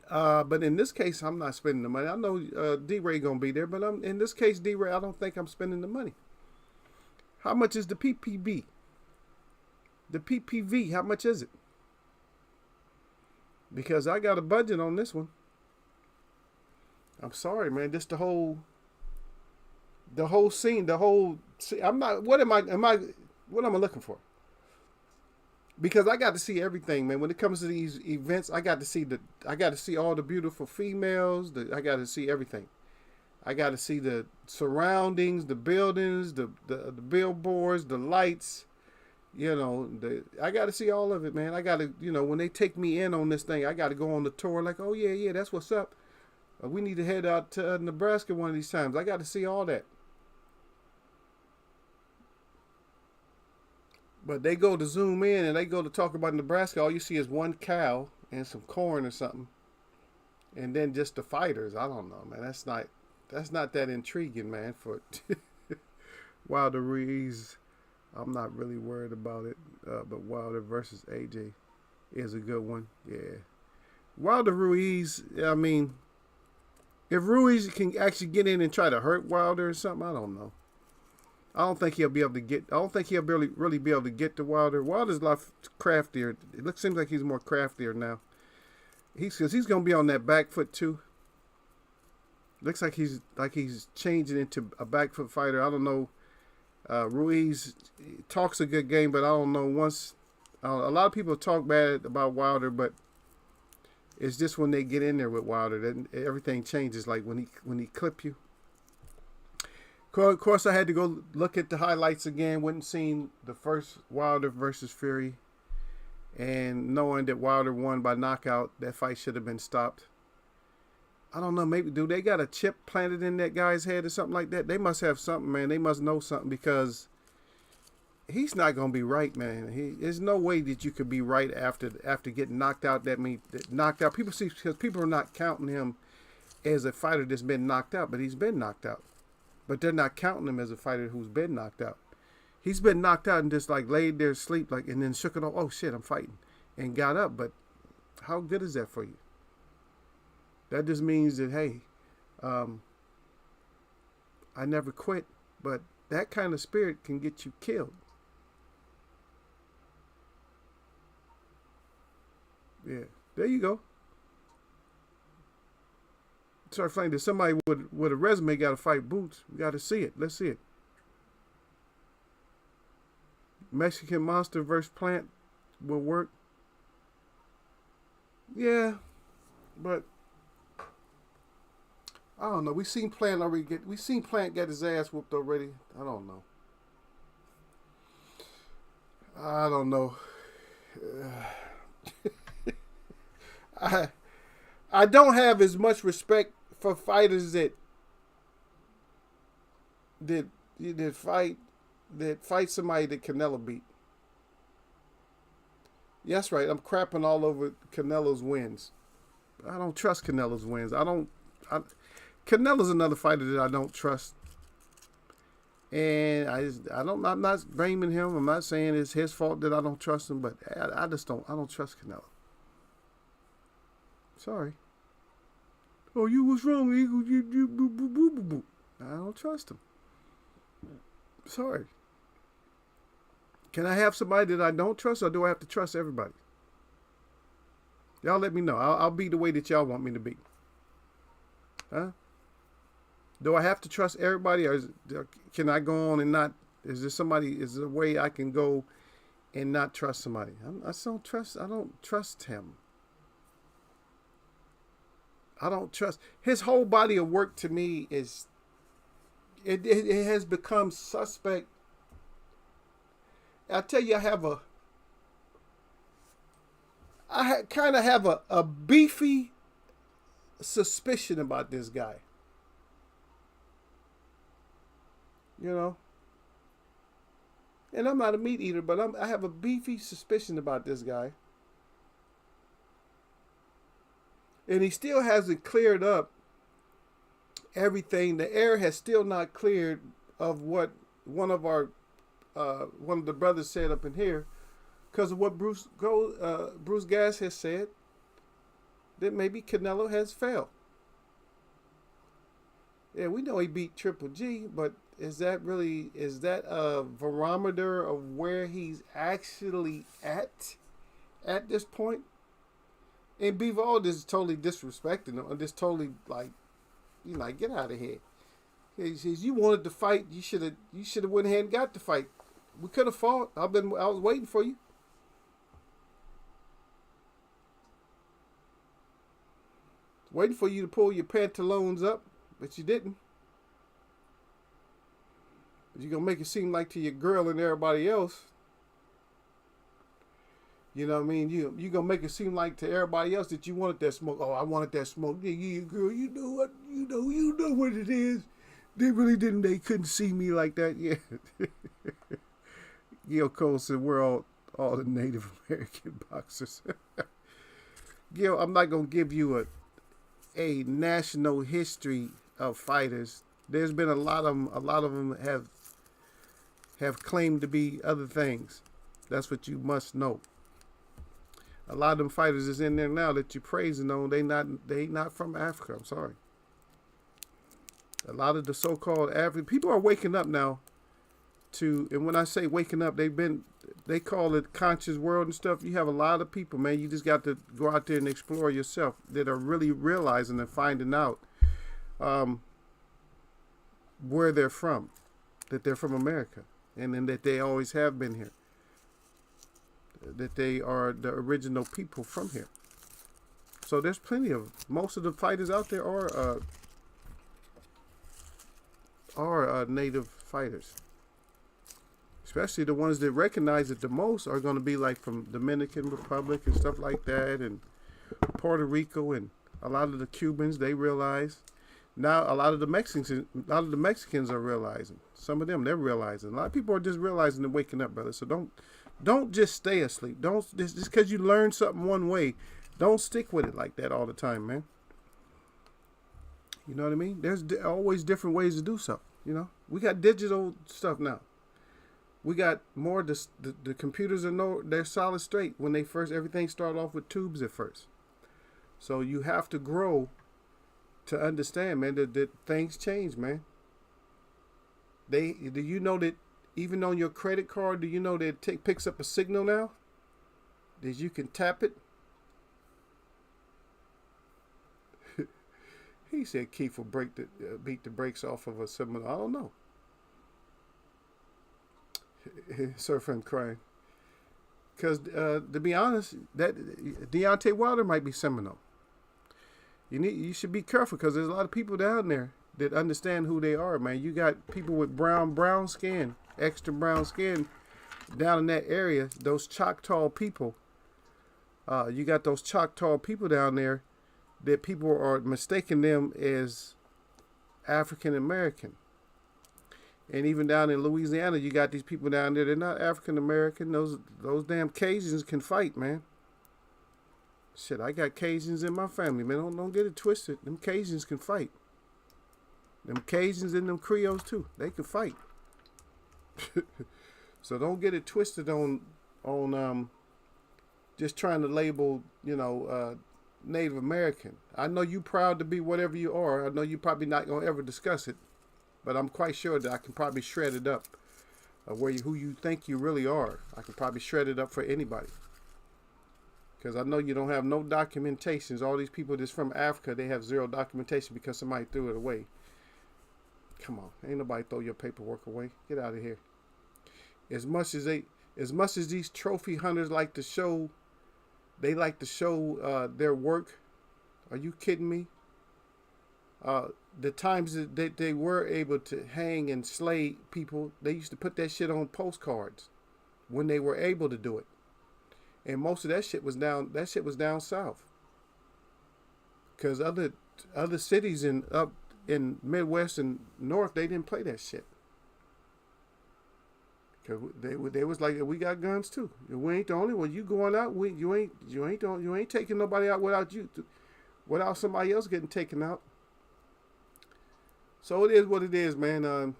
But in this case, I'm not spending the money. I know D-Ray going to be there, but in this case, D-Ray, I don't think I'm spending the money. How much is the PPV? The PPV, how much is it? Because I got a budget on this one. I'm sorry, man. Just the whole scene, I'm not, what am I looking for? Because I got to see everything, man. When it comes to these events, I got to see all the beautiful females. I got to see everything. I got to see the surroundings, the buildings, the billboards, the lights. You know, I got to see all of it, man. I got to, you know, when they take me in on this thing, I got to go on the tour. Like, oh yeah, that's what's up. We need to head out to Nebraska one of these times. I got to see all that. But they go to zoom in and they go to talk about Nebraska. All you see is one cow and some corn or something, and then just the fighters. I don't know, man. That's not that intriguing, man. For Wilder Ruiz, I'm not really worried about it. But Wilder versus AJ is a good one. Yeah, Wilder Ruiz. I mean, if Ruiz can actually get in and try to hurt Wilder or something, I don't know. I don't think he'll be able to get. I don't think he'll really be able to get to Wilder. Wilder's a lot craftier. Seems like he's more craftier now. Because he's gonna be on that back foot too. Looks like he's changing into a back foot fighter. I don't know. Ruiz talks a good game, but I don't know. Once a lot of people talk bad about Wilder, but it's just when they get in there with Wilder, then everything changes. Like when he clip you. Of course, I had to go look at the highlights again. Went and seen the first Wilder versus Fury, and knowing that Wilder won by knockout, that fight should have been stopped. I don't know. Maybe do they got a chip planted in that guy's head or something like that? They must have something, man. They must know something because he's not gonna be right, man. There's no way that you could be right after getting knocked out. That means knocked out. Because people are not counting him as a fighter that's been knocked out, but he's been knocked out. But they're not counting him as a fighter who's been knocked out. He's been knocked out and just like laid there asleep, like, and then shook it off. Oh shit, I'm fighting, and got up. But how good is that for you? That just means that, hey, I never quit. But that kind of spirit can get you killed. Yeah, there you go. Sorry, Flame, that somebody with a resume got to fight Boots. We got to see it. Let's see it. Mexican Monster versus Plant will work. Yeah, but I don't know. We seen Plant get his ass whooped already. I don't know. I don't have as much respect for fighters that fight somebody that Canelo beat. Yes, right. I'm crapping all over Canelo's wins. I don't trust Canelo's wins. Canelo's another fighter that I don't trust. And I'm not blaming him. I'm not saying it's his fault that I don't trust him, but I don't trust Canelo. Sorry. Oh, you was wrong, Eagle. You boo, boo, boo, boo, boo. I don't trust him. Sorry. Can I have somebody that I don't trust, or do I have to trust everybody? Y'all let me know. I'll be the way that y'all want me to be. Huh? Do I have to trust everybody, or can I go on and not? Is there a way I can go and not trust somebody? I don't trust him. I don't trust his whole body of work. To me, is it has become suspect. I tell you, I kind of have a beefy suspicion about this guy. You know, and I'm not a meat eater, but I have a beefy suspicion about this guy. And he still hasn't cleared up everything. The air has still not cleared of what one of the brothers said up in here, because of what Bruce Gas has said, that maybe Canelo has failed. Yeah, we know he beat Triple G, but is that a barometer of where he's actually at this point? And Bivol is totally disrespecting him. Just totally like get out of here. He says, you wanted to fight, you should have went ahead and got the fight. We could have fought. I was waiting for you. Waiting for you to pull your pantaloons up, but you didn't. But you're gonna make it seem like to your girl and everybody else. You know what I mean? You gonna make it seem like to everybody else that you wanted that smoke. Oh, I wanted that smoke. Yeah, girl, you know what? You know what it is. They really didn't. They couldn't see me like that. Yeah. Gil Cole said we're all the Native American boxers. Gil, I'm not gonna give you a national history of fighters. There's been a lot of them. A lot of them have claimed to be other things. That's what you must know. A lot of them fighters is in there now that you're praising on. They not from Africa. I'm sorry. A lot of the so-called African people are waking up now. and when I say waking up, they call it conscious world and stuff. You have a lot of people, man. You just got to go out there and explore yourself that are really realizing and finding out where they're from, that they're from America, and then that they always have been here, that they are the original people from here. So there's plenty of, most of the fighters out there are native fighters. Especially the ones that recognize it the most are going to be like from Dominican Republic and stuff like that, and Puerto Rico, and a lot of the Cubans. They realize now. A lot of the Mexicans are realizing. Some of them, they're realizing. A lot of people are just realizing and waking up, brother. So don't just stay asleep. Don't just because you learn something one way, don't stick with it like that all the time, man. You know what I mean? There's always different ways to do something. You know, we got digital stuff now. We got more, the computers they're solid straight. When they first, everything started off with tubes at first. So you have to grow to understand, man, that things change, man. Do you know that even on your credit card, do you know that it picks up a signal now? That you can tap it? He said Keith will beat the brakes off of a similar, I don't know. Surfing crying. Because to be honest, that Deontay Wilder might be Seminole. You should be careful because there's a lot of people down there that understand who they are, man. You got people with brown skin, extra brown skin down in that area. Those Choctaw people. You got those Choctaw people down there that people are mistaking them as African American. And even down in Louisiana, you got these people down there. They're not African American. Those damn Cajuns can fight, man. Shit, I got Cajuns in my family, man. Don't get it twisted. Them Cajuns can fight. Them Cajuns and them Creoles too. They can fight. So don't get it twisted on just trying to label, Native American. I know you proud to be whatever you are. I know you probably not gonna ever discuss it. But I'm quite sure that I can probably shred it up who you think you really are. I can probably shred it up for anybody. Because I know you don't have no documentations. All these people that's from Africa, they have zero documentation because somebody threw it away. Come on. Ain't nobody throw your paperwork away. Get out of here. As much as these trophy hunters like to show their work, are you kidding me? The times that they were able to hang and slay people, they used to put that shit on postcards when they were able to do it. And most of that shit was down south. Because other cities up in Midwest and North, they didn't play that shit. Cause they was like, we got guns too. We ain't the only one. You going out, you ain't taking nobody out without somebody else getting taken out. So it is what it is, man.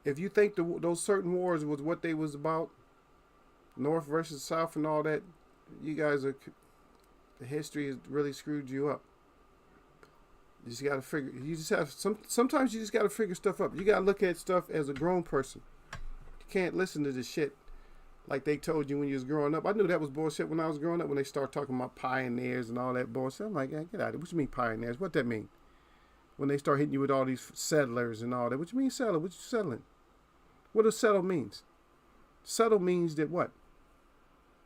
If you think those certain wars was what they was about, North versus South and all that, you guys the history has really screwed you up. You just gotta figure. You just have sometimes you just gotta figure stuff up. You gotta look at stuff as a grown person. You can't listen to this shit like they told you when you was growing up. I knew that was bullshit when I was growing up. When they start talking about pioneers and all that bullshit, I'm like, get out of it. What you mean pioneers? What that mean? When they start hitting you with all these settlers and all that. What you mean settler? What you settling? What does settle means? Settle means that what?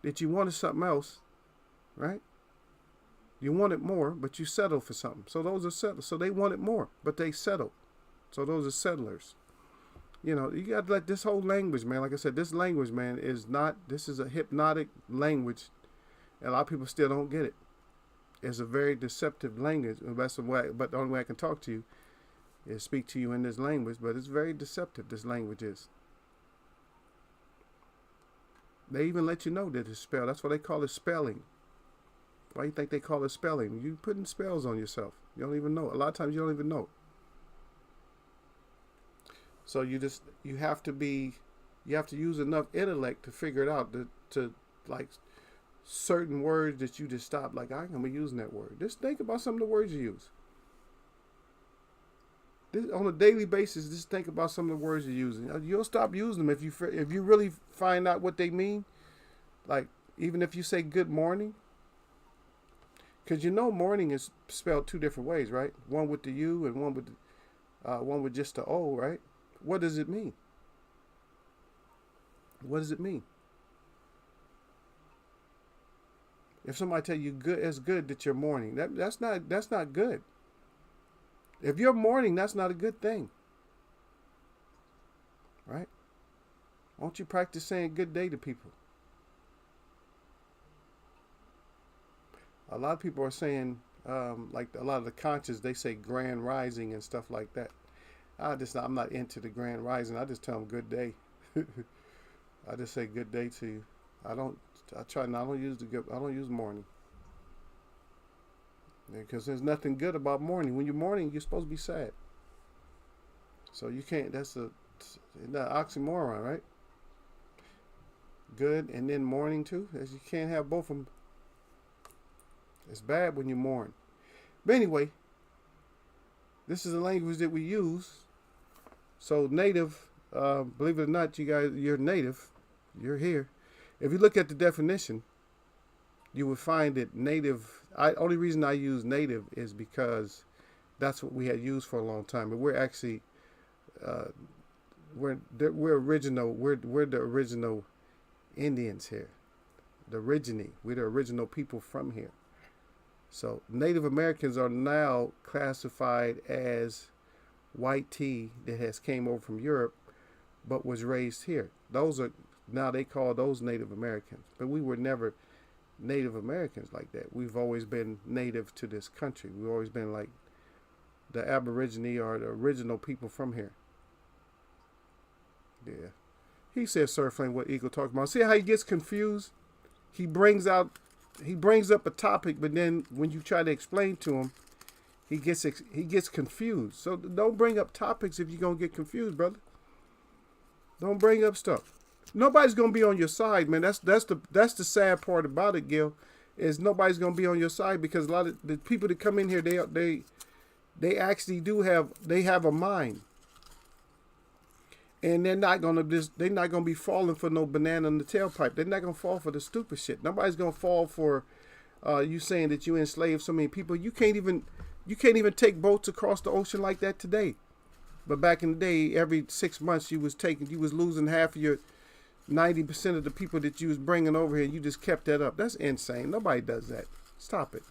That you wanted something else, right? You wanted more, but you settled for something. So those are settlers. So they wanted more, but they settled. So those are settlers. You got to let this whole language, man. Like I said, this language, man, this is a hypnotic language. And a lot of people still don't get it. It's a very deceptive language. But the only way I can talk to you is speak to you in this language. But it's very deceptive, this language is. They even let you know that it's spelled. That's why they call it spelling. Why do you think they call it spelling? You putting spells on yourself. You don't even know. A lot of times you don't even know. So you have to use enough intellect to figure it out to like certain words that you just stop. Like, I'm gonna be using that word. Just think about some of the words you use. On a daily basis, just think about some of the words you're using. You'll stop using them if you really find out what they mean. Like, even if you say good morning, because morning is spelled two different ways, right? One with the U and one with just the O, right? What does it mean? What does it mean? If somebody tell you good, it's good that you're mourning. That's not good. If you're mourning, that's not a good thing, right? Won't you practice saying good day to people? A lot of people are saying, like a lot of the conscious, they say grand rising and stuff like that. I'm not into the grand rising. I just tell them good day. I just say good day to you. I don't use morning. Because there's nothing good about morning. When you're mourning, you're supposed to be sad. So you can't, that's an oxymoron, right? Good and then mourning too. As you can't have both of them. It's bad when you mourn. But anyway, this is the language that we use. So native, believe it or not, you guys, you're native. You're here. If you look at the definition, you would find that native, only reason I use native is because that's what we had used for a long time. But we're actually, we're original. We're the original Indians here. We're the original people from here. So Native Americans are now classified as white tea that has came over from Europe, but was raised here. Now they call those Native Americans, but we were never Native Americans like that. We've always been native to this country. We've always been like the Aborigine or the original people from here. Yeah. He said surfing what Eagle talked about. See how he gets confused? He brings up a topic, but then when you try to explain to him, he gets confused. So don't bring up topics if you're gonna get confused, brother. Don't bring up stuff. Nobody's gonna be on your side, man. That's the sad part about it, Gil, is nobody's gonna be on your side because a lot of the people that come in here, they actually have a mind, and they're not gonna be falling for no banana in the tailpipe. They're not gonna fall for the stupid shit. Nobody's gonna fall for you saying that you enslaved so many people. You can't even take boats across the ocean like that today. But back in the day, every 6 months you was losing half of your 90% of the people that you was bringing over here, and you just kept that up. That's insane. Nobody does that. Stop it.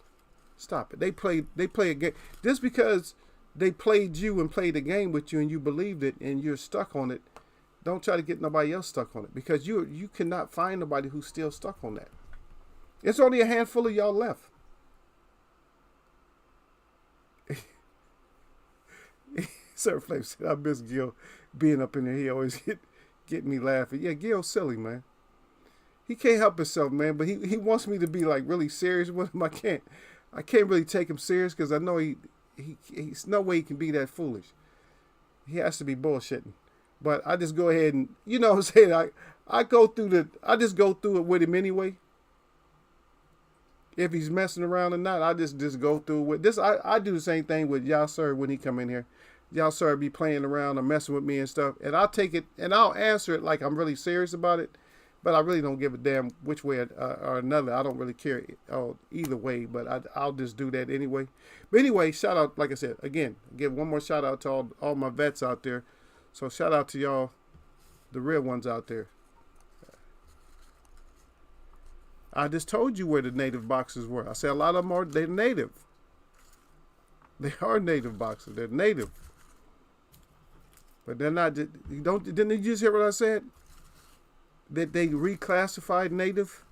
They play a game. Just because they played you and played a game with you and you believed it and you're stuck on it, don't try to get nobody else stuck on it, because you cannot find nobody who's still stuck on that. It's only a handful of y'all left. Sir Flame said, I miss Gil being up in there. He always get me laughing. Yeah, Gil's silly, man. He can't help himself, man, but he wants me to be like really serious with him. I can't really take him serious because I know he's no way he can be that foolish. He has to be bullshitting. But I just go ahead and, you know what I'm saying, I just go through it with him anyway. If he's messing around or not, I just go through with this. I do the same thing with Yasser when he come in here. Yasser be playing around or messing with me and stuff, and I'll take it and I'll answer it like I'm really serious about it. But I really don't give a damn which way or another. I don't really care either way, but I'll just do that anyway. But anyway, shout out, like I said, again, give one more shout out to all my vets out there. So shout out to y'all, the real ones out there. I just told you where the native boxers were. I said a lot of them they're native. They are native boxers. They're native. But they're not, didn't you just hear what I said? That they reclassified native.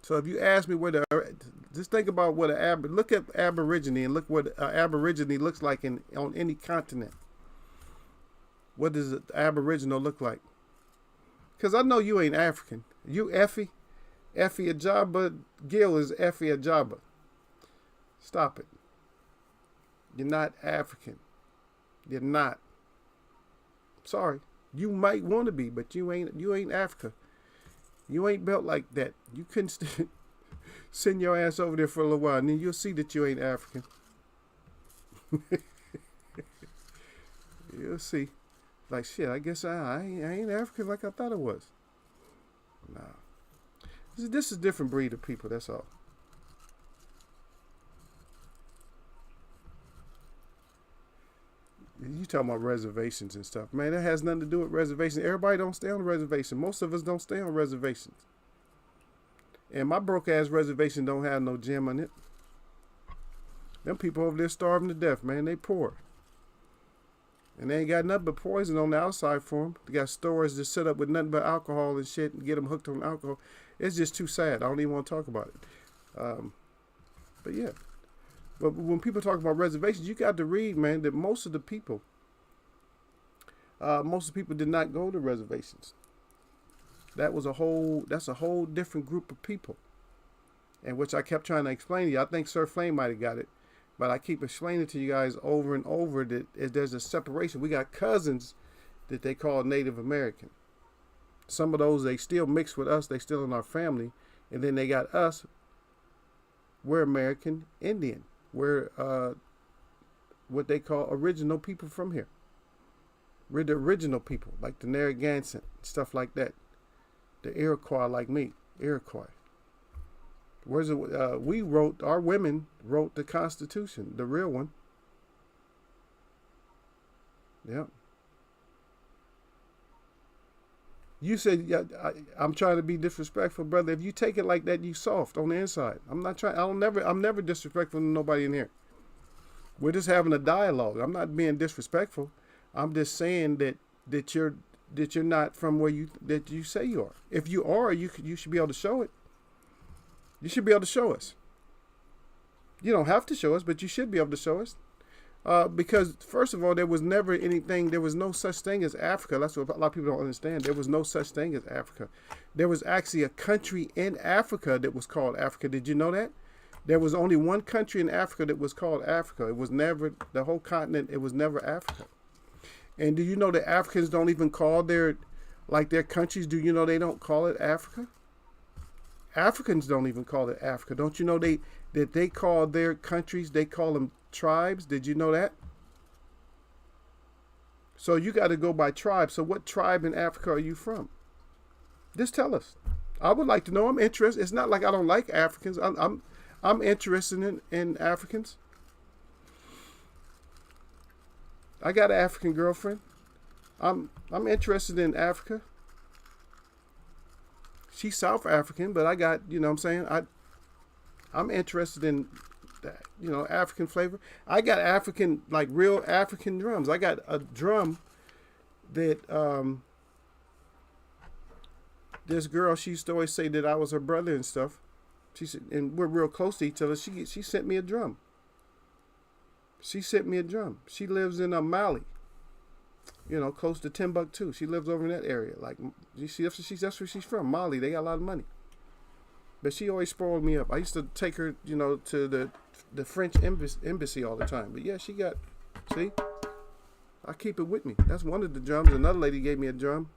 So if you ask me just think about what look at Aborigine and look what Aborigine looks like on any continent. What does an Aboriginal look like? Because I know you ain't African. You Effie Ajaba. Gil is Effie Ajaba. Stop it. You're not African. You're not. Sorry. You might want to be, but you ain't Africa. You ain't built like that. You couldn't send your ass over there for a little while, and then you'll see that you ain't African. You'll see. Like, shit, I guess I ain't African like I thought it was. Nah. This is a different breed of people, that's all. You talking about reservations and stuff. Man, that has nothing to do with reservations. Everybody don't stay on a reservation. Most of us don't stay on reservations. And my broke-ass reservation don't have no gym on it. Them people over there starving to death, man. They poor. And they ain't got nothing but poison on the outside for them. They got stores that set up with nothing but alcohol and shit and get them hooked on alcohol. It's just too sad. I don't even want to talk about it. But yeah. But when people talk about reservations, you got to read, man, that most of the people did not go to reservations. That's a whole different group of people. And which I kept trying to explain to you. I think Sir Flame might have got it. But I keep explaining to you guys over and over that there's a separation. We got cousins that they call Native American. Some of those, they still mix with us. They still in our family. And then they got us. We're American Indian. We're what they call original people from here. We're the original people, like the Narragansett, stuff like that. The Iroquois, like me, Iroquois. Where's it? Our women wrote the Constitution, the real one. Yeah. You said, yeah, I'm trying to be disrespectful, brother. If you take it like that, you soft on the inside. I'm not trying. I'm never disrespectful to nobody in here. We're just having a dialogue. I'm not being disrespectful. I'm just saying that you're not from where you say you are. If you are, you should be able to show it. You should be able to show us. You don't have to show us, but you should be able to show us. Because, first of all, there was no such thing as Africa. That's what a lot of people don't understand. There was no such thing as Africa. There was actually a country in Africa that was called Africa. Did you know that? There was only one country in Africa that was called Africa. It was never, the whole continent, it was never Africa. And do you know that Africans don't even call their countries, do you know they don't call it Africa? Africans don't even call it Africa. Don't you know that they call their countries, they call them tribes? Did you know that? So you got to go by tribe. So what tribe in Africa are you from? Just tell us. I would like to know. I'm interested. It's not like I don't like Africans. I'm interested in Africans. I got an African girlfriend. I'm interested in Africa. She's South African, but I got, you know what I'm saying? I'm interested in that, you know, African flavor. I got African, like real African drums. I got a drum that this girl, she used to always say that I was her brother and stuff. She said, and we're real close to each other. She sent me a drum. She sent me a drum. She lives in Mali, you know, close to Timbuktu. She lives over in that area. Like, that's where she's from, Mali. They got a lot of money. But she always spoiled me up. I used to take her, you know, to the French embassy all the time. But yeah, see, I keep it with me. That's one of the drums. Another lady gave me a drum.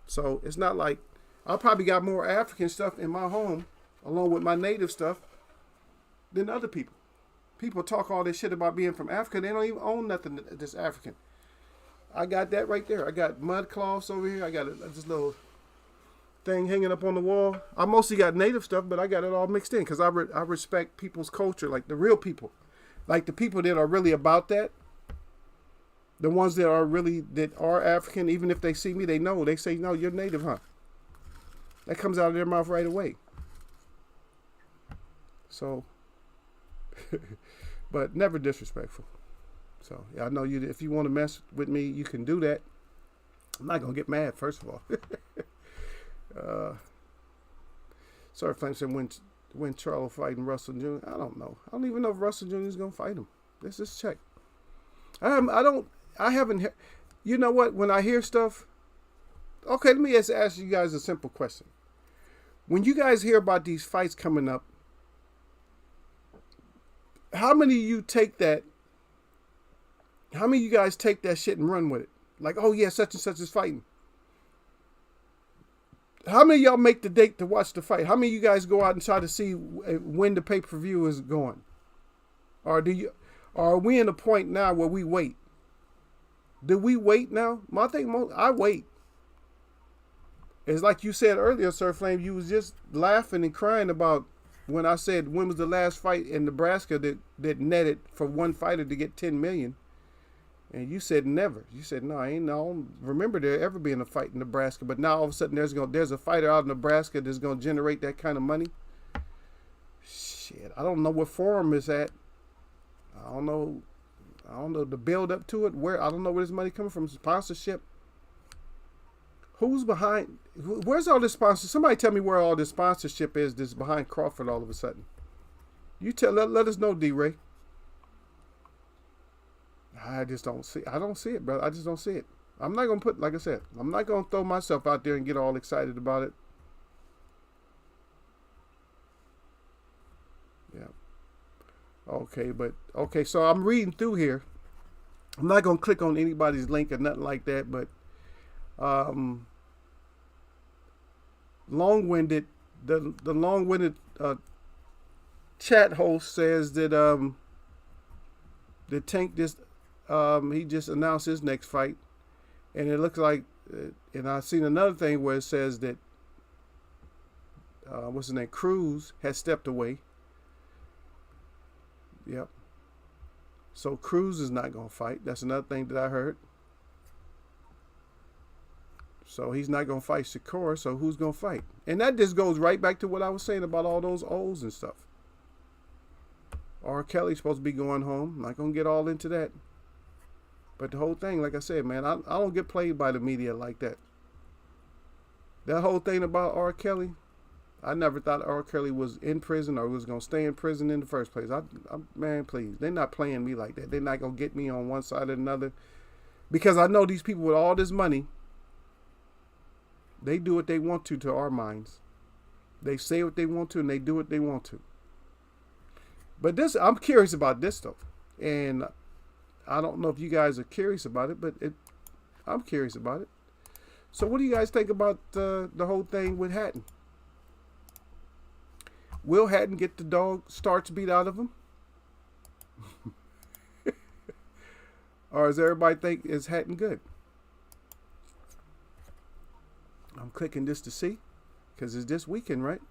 So it's not like, I probably got more African stuff in my home, along with my native stuff, than other people. People talk all this shit about being from Africa. They don't even own nothing that's African. I got that right there. I got mud cloths over here. I got this little thing hanging up on the wall. I mostly got native stuff, but I got it all mixed in because I respect people's culture, like the real people. Like the people that are really about that. The ones that are African, even if they see me, they know. They say, no, you're native, huh? That comes out of their mouth right away. So, but never disrespectful. So, yeah, I know you. If you want to mess with me, you can do that. I'm not going to get mad, first of all. Sorry, Flame said when Charlo fighting Russell Jr. I don't know. I don't even know if Russell Jr. is going to fight him. Let's just check. I haven't, you know what, when I hear stuff, okay, let me ask you guys a simple question. When you guys hear about these fights coming up, how many of you take that, how many of you guys take that shit and run with it? Like, oh yeah, such and such is fighting. How many of y'all make the date to watch the fight? How many of you guys go out and try to see when the pay-per-view is going? Or are we in a point now where we wait? Do we wait now? I think I wait. It's like you said earlier, Sir Flame. You was just laughing and crying about when I said when was the last fight in Nebraska that netted for one fighter to get 10 million, and you said never. You said no, I don't remember there ever being a fight in Nebraska. But now all of a sudden there's a fighter out in Nebraska that's gonna generate that kind of money. Shit, I don't know what forum it's at. I don't know the build up to it. I don't know where this money coming from. Sponsorship. Who's behind? Where's all this sponsorship? Somebody tell me where all this sponsorship is that's behind Crawford all of a sudden. You let us know, D-Ray. I just don't see. I don't see it, brother. I just don't see it. I'm not gonna put, like I said, I'm not gonna throw myself out there and get all excited about it. Yeah. Okay. So I'm reading through here. I'm not gonna click on anybody's link or nothing like that, but long-winded the long-winded chat host says that the Tank just he just announced his next fight, and it looks like and I've seen another thing where it says that what's his name, Cruz has stepped away. Yep. So Cruz is not gonna fight. That's another thing that I heard. So he's not going to fight Shakur, so who's going to fight? And that just goes right back to what I was saying about all those O's and stuff. R. Kelly's supposed to be going home. I'm not going to get all into that. But the whole thing, like I said, man, I don't get played by the media like that. That whole thing about R. Kelly, I never thought R. Kelly was in prison or was going to stay in prison in the first place. Man, please, they're not playing me like that. They're not going to get me on one side or another. Because I know these people with all this money, they do what they want to our minds. They say what they want to and they do what they want to. But this, I'm curious about this though. And I don't know if you guys are curious about it, but I'm curious about it. So what do you guys think about the whole thing with Hatton? Will Hatton get the dog starts beat out of him? Or does everybody think is Hatton good? I'm clicking this to see, because it's this weekend, right?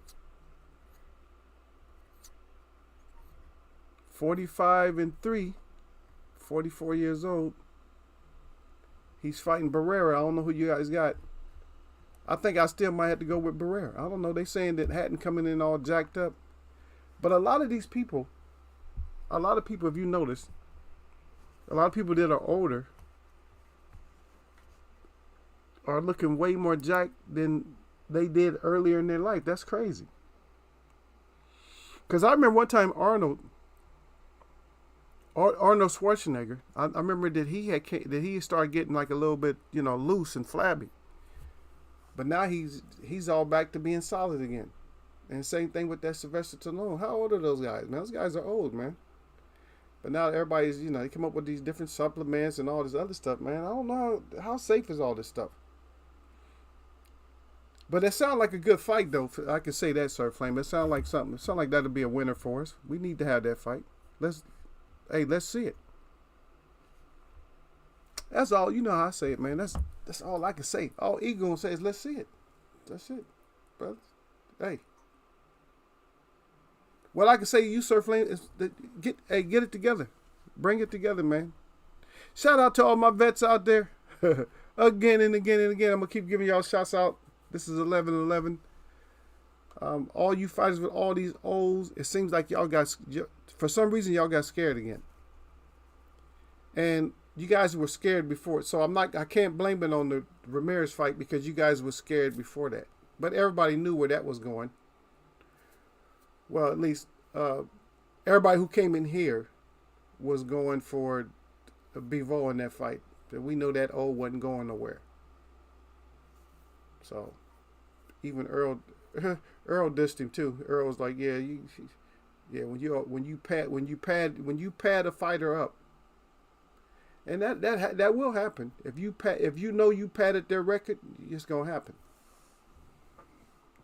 45-3, 44 years old. He's fighting Barrera. I don't know who you guys got. I think I still might have to go with Barrera. I don't know. They saying that Hatton coming in all jacked up. But a lot of these people, if you notice, a lot of people that are older are looking way more jacked than they did earlier in their life. That's crazy. Because I remember one time Arnold Schwarzenegger, I remember that he started getting like a little bit, loose and flabby. But now he's all back to being solid again. And same thing with that Sylvester Stallone. How old are those guys, man? Those guys are old, man. But now everybody's, they come up with these different supplements and all this other stuff, man. I don't know how safe is all this stuff. But it sounds like a good fight, though. I can say that, Sir Flame. It sounds like something. It sounds like that'll be a winner for us. We need to have that fight. Let's see it. That's all. You know how I say it, man. That's all I can say. All Ego gonna say is let's see it. That's it, brother. Hey. What I can say to you, Sir Flame, is that get it together. Bring it together, man. Shout out to all my vets out there. Again and again and again. I'm gonna keep giving y'all shouts out. This is 11-11. All you fighters with all these O's, it seems like for some reason, y'all got scared again. And you guys were scared before. So I can't blame it on the Ramirez fight because you guys were scared before that. But everybody knew where that was going. Well, at least everybody who came in here was going for Bivol in that fight. We know that O wasn't going nowhere. So even Earl dissed him too. Earl was like, when you pad a fighter up, and that will happen. If you know you padded their record, it's gonna happen.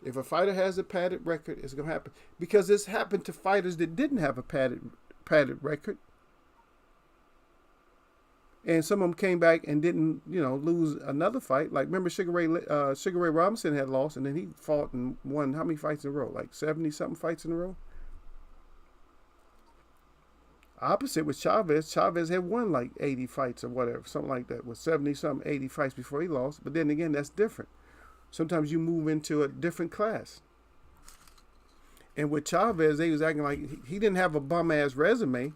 If a fighter has a padded record, it's gonna happen because it's happened to fighters that didn't have a padded record, and some of them came back and didn't, lose another fight. Like remember Sugar Ray Robinson had lost, and then he fought and won how many fights in a row? Like 70 something fights in a row. Opposite with Chavez. Chavez had won like 80 fights or whatever, something like that, with 70 something, 80 fights before he lost. But then again, that's different. Sometimes you move into a different class. And with Chavez, they was acting like he didn't have a bum ass resume,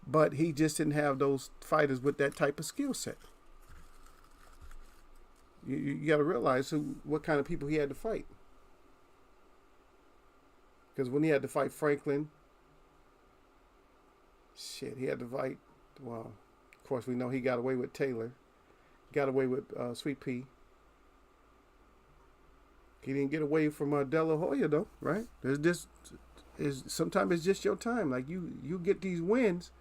but he just didn't have those fighters with that type of skill set. You got to realize what kind of people he had to fight. Because when he had to fight Franklin, shit, he had to fight. Well, of course, we know he got away with Taylor, got away with Sweet Pea. He didn't get away from De La Hoya though, right? Sometimes it's just your time. Like you get these wins,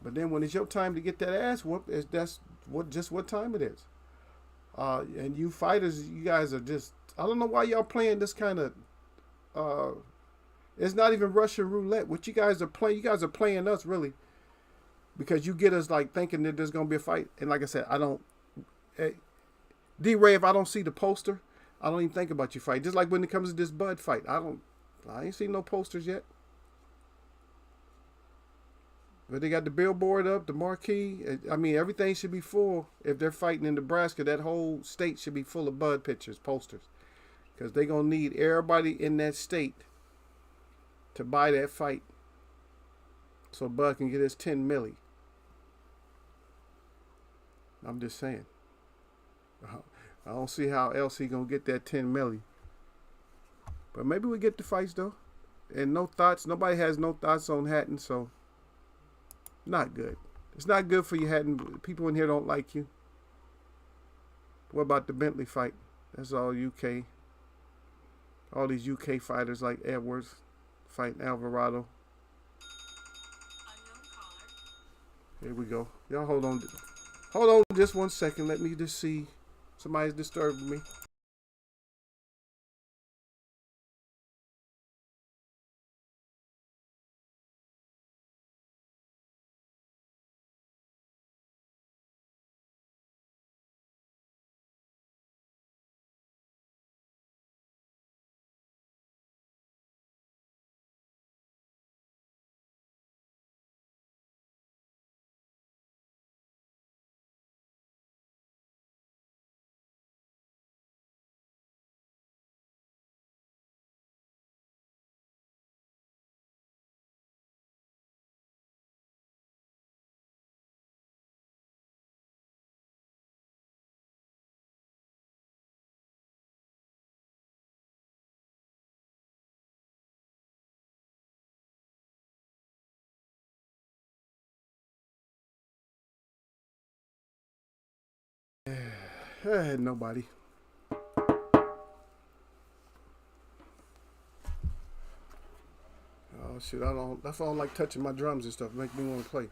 but then when it's your time to get that ass whooped, that's what time it is. And you fighters, you guys are just, I don't know why y'all playing this kind of. It's not even Russian roulette. What you guys are playing us really, because you get us like thinking that there's gonna be a fight. And like I said, I don't. D-Ray, if I don't see the poster, I don't even think about you fight. Just like when it comes to this Bud fight, I ain't seen no posters yet. But they got the billboard up, the marquee. I mean, everything should be full. If they're fighting in Nebraska, that whole state should be full of Bud pictures, posters, because they're gonna need everybody in that state to buy that fight, so Bud can get his 10 milli. I'm just saying. I don't see how else he gonna get that 10 milli. But maybe we get the fights though. And no thoughts. Nobody has no thoughts on Hatton, so not good. It's not good for you, Hatton. People in here don't like you. What about the Bentley fight? That's all UK. All these UK fighters like Edwards fighting Alvarado. Here we go. Y'all hold on. Hold on just 1 second. Let me just see. Somebody's disturbing me. Nobody. Oh shit! That's why I don't like touching my drums and stuff. Make me want to play.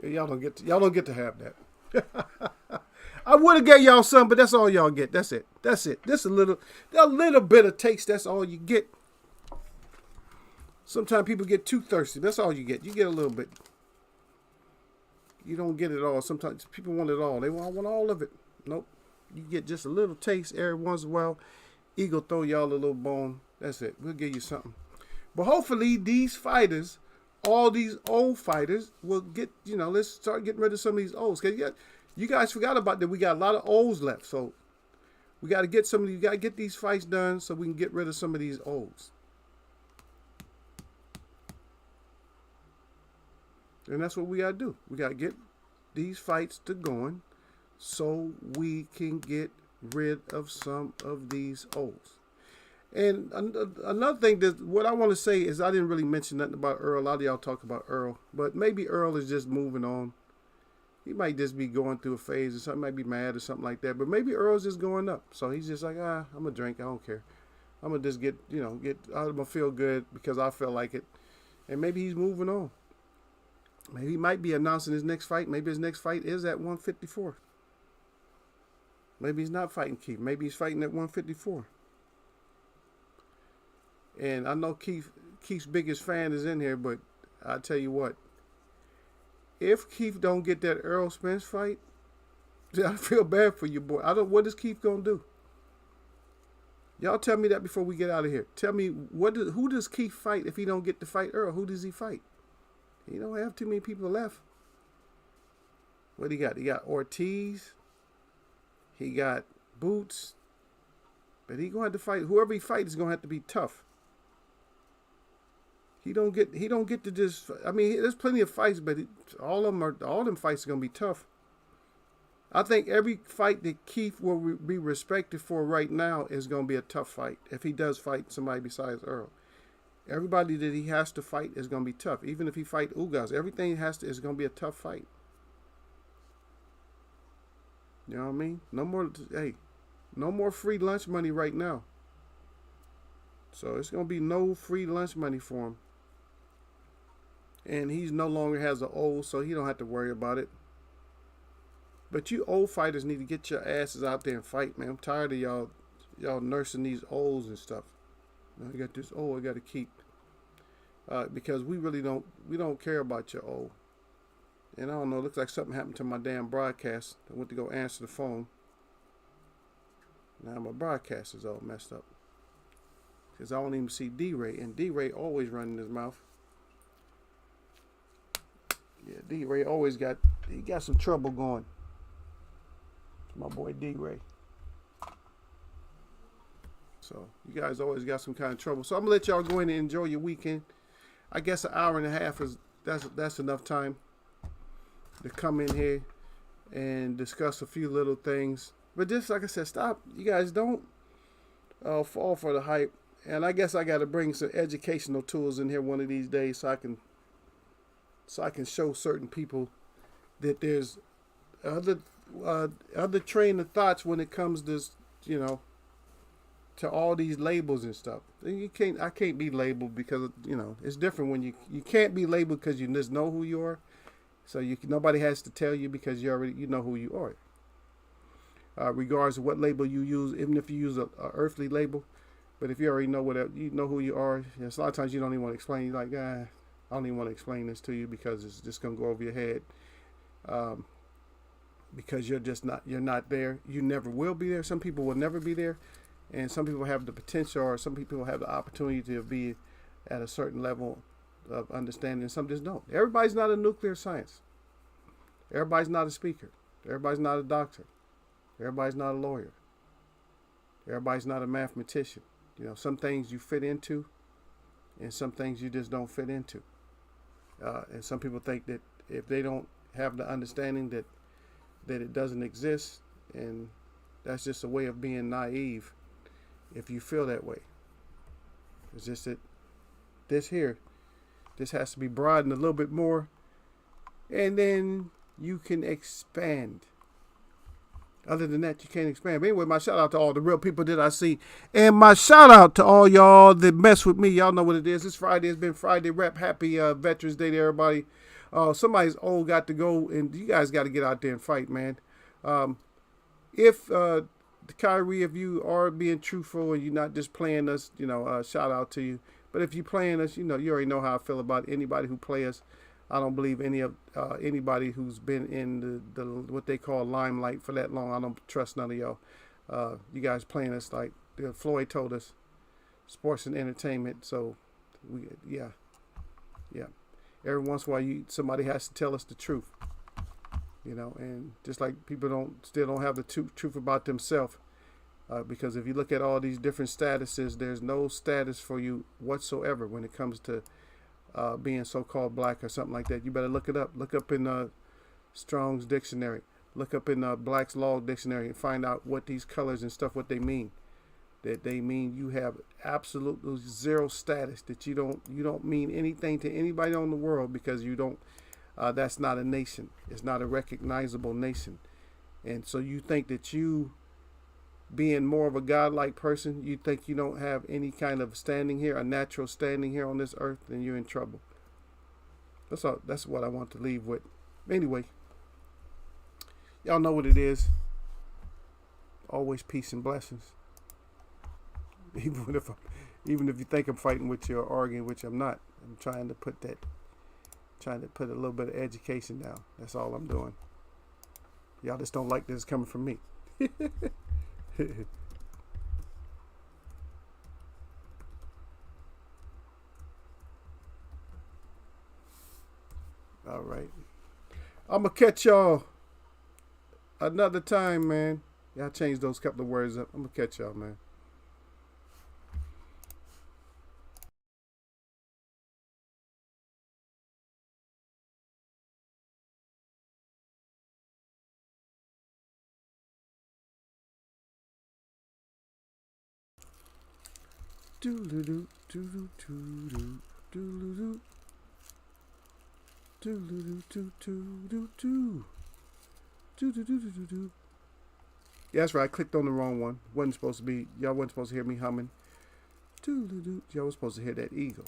y'all don't get to have that. I would have gave y'all some, but that's all y'all get. That's it. This a little bit of taste. That's all you get. Sometimes people get too thirsty. That's all you get. You get a little bit. You don't get it all. Sometimes people want it all. They want all of it. Nope. You get just a little taste every once in a while. Eagle throw y'all a little bone. That's it. We'll give you something. But hopefully these fighters, all these old fighters, will get, let's start getting rid of some of these olds. Because you guys forgot about that. We got a lot of olds left. So we got to get you got to get these fights done so we can get rid of some of these olds. And that's what we got to do. We got to get these fights to going so we can get rid of some of these olds. And another thing that what I want to say is I didn't really mention nothing about Earl. A lot of y'all talk about Earl, but maybe Earl is just moving on. He might just be going through a phase or something, might be mad or something like that. But maybe Earl's just going up. So he's just like, I'm going to drink. I don't care. I'm going to just get I'm going to feel good because I feel like it. And maybe he's moving on. Maybe he might be announcing his next fight. Maybe his next fight is at 154. Maybe he's not fighting Keith. Maybe he's fighting at 154. And I know Keith's biggest fan is in here, but I tell you what, if Keith don't get that Errol Spence fight, I feel bad for you, boy. What is Keith gonna do? Y'all tell me that before we get out of here. Tell me who does Keith fight if he don't get to fight Earl? Who does he fight? He don't have too many people left. What he got? He got Ortiz. He got Boots. But he gonna have to fight. Whoever he fights is gonna have to be tough. He don't get to just. I mean, there's plenty of fights, but all them fights are gonna be tough. I think every fight that Keith will be respected for right now is gonna be a tough fight if he does fight somebody besides Earl. Everybody that he has to fight is gonna be tough. Even if he fight Ugas, everything is gonna be a tough fight. You know what I mean? No more free lunch money right now. So it's gonna be no free lunch money for him. And he's no longer has an old, so he don't have to worry about it. But you old fighters need to get your asses out there and fight, man. I'm tired of y'all nursing these olds and stuff. I got this old I got to keep. Because we don't care about your old. And I don't know, it looks like something happened to my damn broadcast. I went to go answer the phone. Now my broadcast is all messed up. Because I don't even see D-Ray. And D-Ray always running his mouth. Yeah, D-Ray always got some trouble going. My boy D-Ray. So you guys always got some kind of trouble. So I'm gonna let y'all go in and enjoy your weekend. I guess an hour and a half that's enough time to come in here and discuss a few little things. But just like I said, stop. You guys don't fall for the hype. And I guess I got to bring some educational tools in here one of these days so I can show certain people that there's other train of thoughts when it comes to, to all these labels and stuff. I can't be labeled because, it's different when you can't be labeled because you just know who you are. So nobody has to tell you because you know who you are. Regardless of what label you use, even if you use a earthly label, but if you already know you know who you are, a lot of times you don't even want to explain. You're like, I don't even want to explain this to you because it's just gonna go over your head. Because you're not there. You never will be there. Some people will never be there, and some people have the potential, or some people have the opportunity to be at a certain level of understanding, and some just don't. Everybody's not a nuclear science. Everybody's not a speaker. Everybody's not a doctor. Everybody's not a lawyer. Everybody's not a mathematician. Some things you fit into, and some things you just don't fit into. And some people think that if they don't have the understanding that it doesn't exist, and that's just a way of being naive if you feel that way. It's just that this has to be broadened a little bit more, and then you can expand. Other than that, you can't expand. But anyway, my shout out to all the real people that I see. And my shout out to all y'all that mess with me. Y'all know what it is. It's Friday. It's been Friday Rep. Happy Veterans Day to everybody. Oh, somebody's old got to go, and you guys got to get out there and fight, man. If Kyrie, if you are being truthful and you're not just playing us, shout out to you. But if you're playing us, you already know how I feel about anybody who play us. I don't believe anybody who's been in the what they call limelight for that long. I don't trust none of y'all. You guys playing us like Floyd told us, sports and entertainment. So, yeah. Every once in a while, somebody has to tell us the truth. And just like people still don't have the truth about themselves. Because if you look at all these different statuses, there's no status for you whatsoever when it comes to being so-called black or something like that. You better look it up. Look up in Strong's dictionary. Look up in Black's Law dictionary and find out what these colors and stuff, what they mean. That they mean you have absolutely zero status. That you don't mean anything to anybody on the world because you don't. That's not a nation. It's not a recognizable nation. And so you think that you, being more of a godlike person, you think you don't have any kind of standing here, a natural standing here on this earth, then you're in trouble. That's all. That's what I want to leave with. Anyway, y'all know what it is. Always peace and blessings. Even if you think I'm fighting with you or arguing, which I'm not. I'm trying to put a little bit of education down. That's all I'm doing. Y'all just don't like this coming from me. All right. I'm going to catch y'all another time, man. Y'all change those couple of words up. I'm going to catch y'all, man. Doodle-doo, doodle-doo, doodle-doo, doodle-doo, doodle-doo, doodle-doo. Yeah, that's right. I clicked on the wrong one. Y'all wasn't supposed to hear me humming. Doodle-doo. Y'all was supposed to hear that eagle.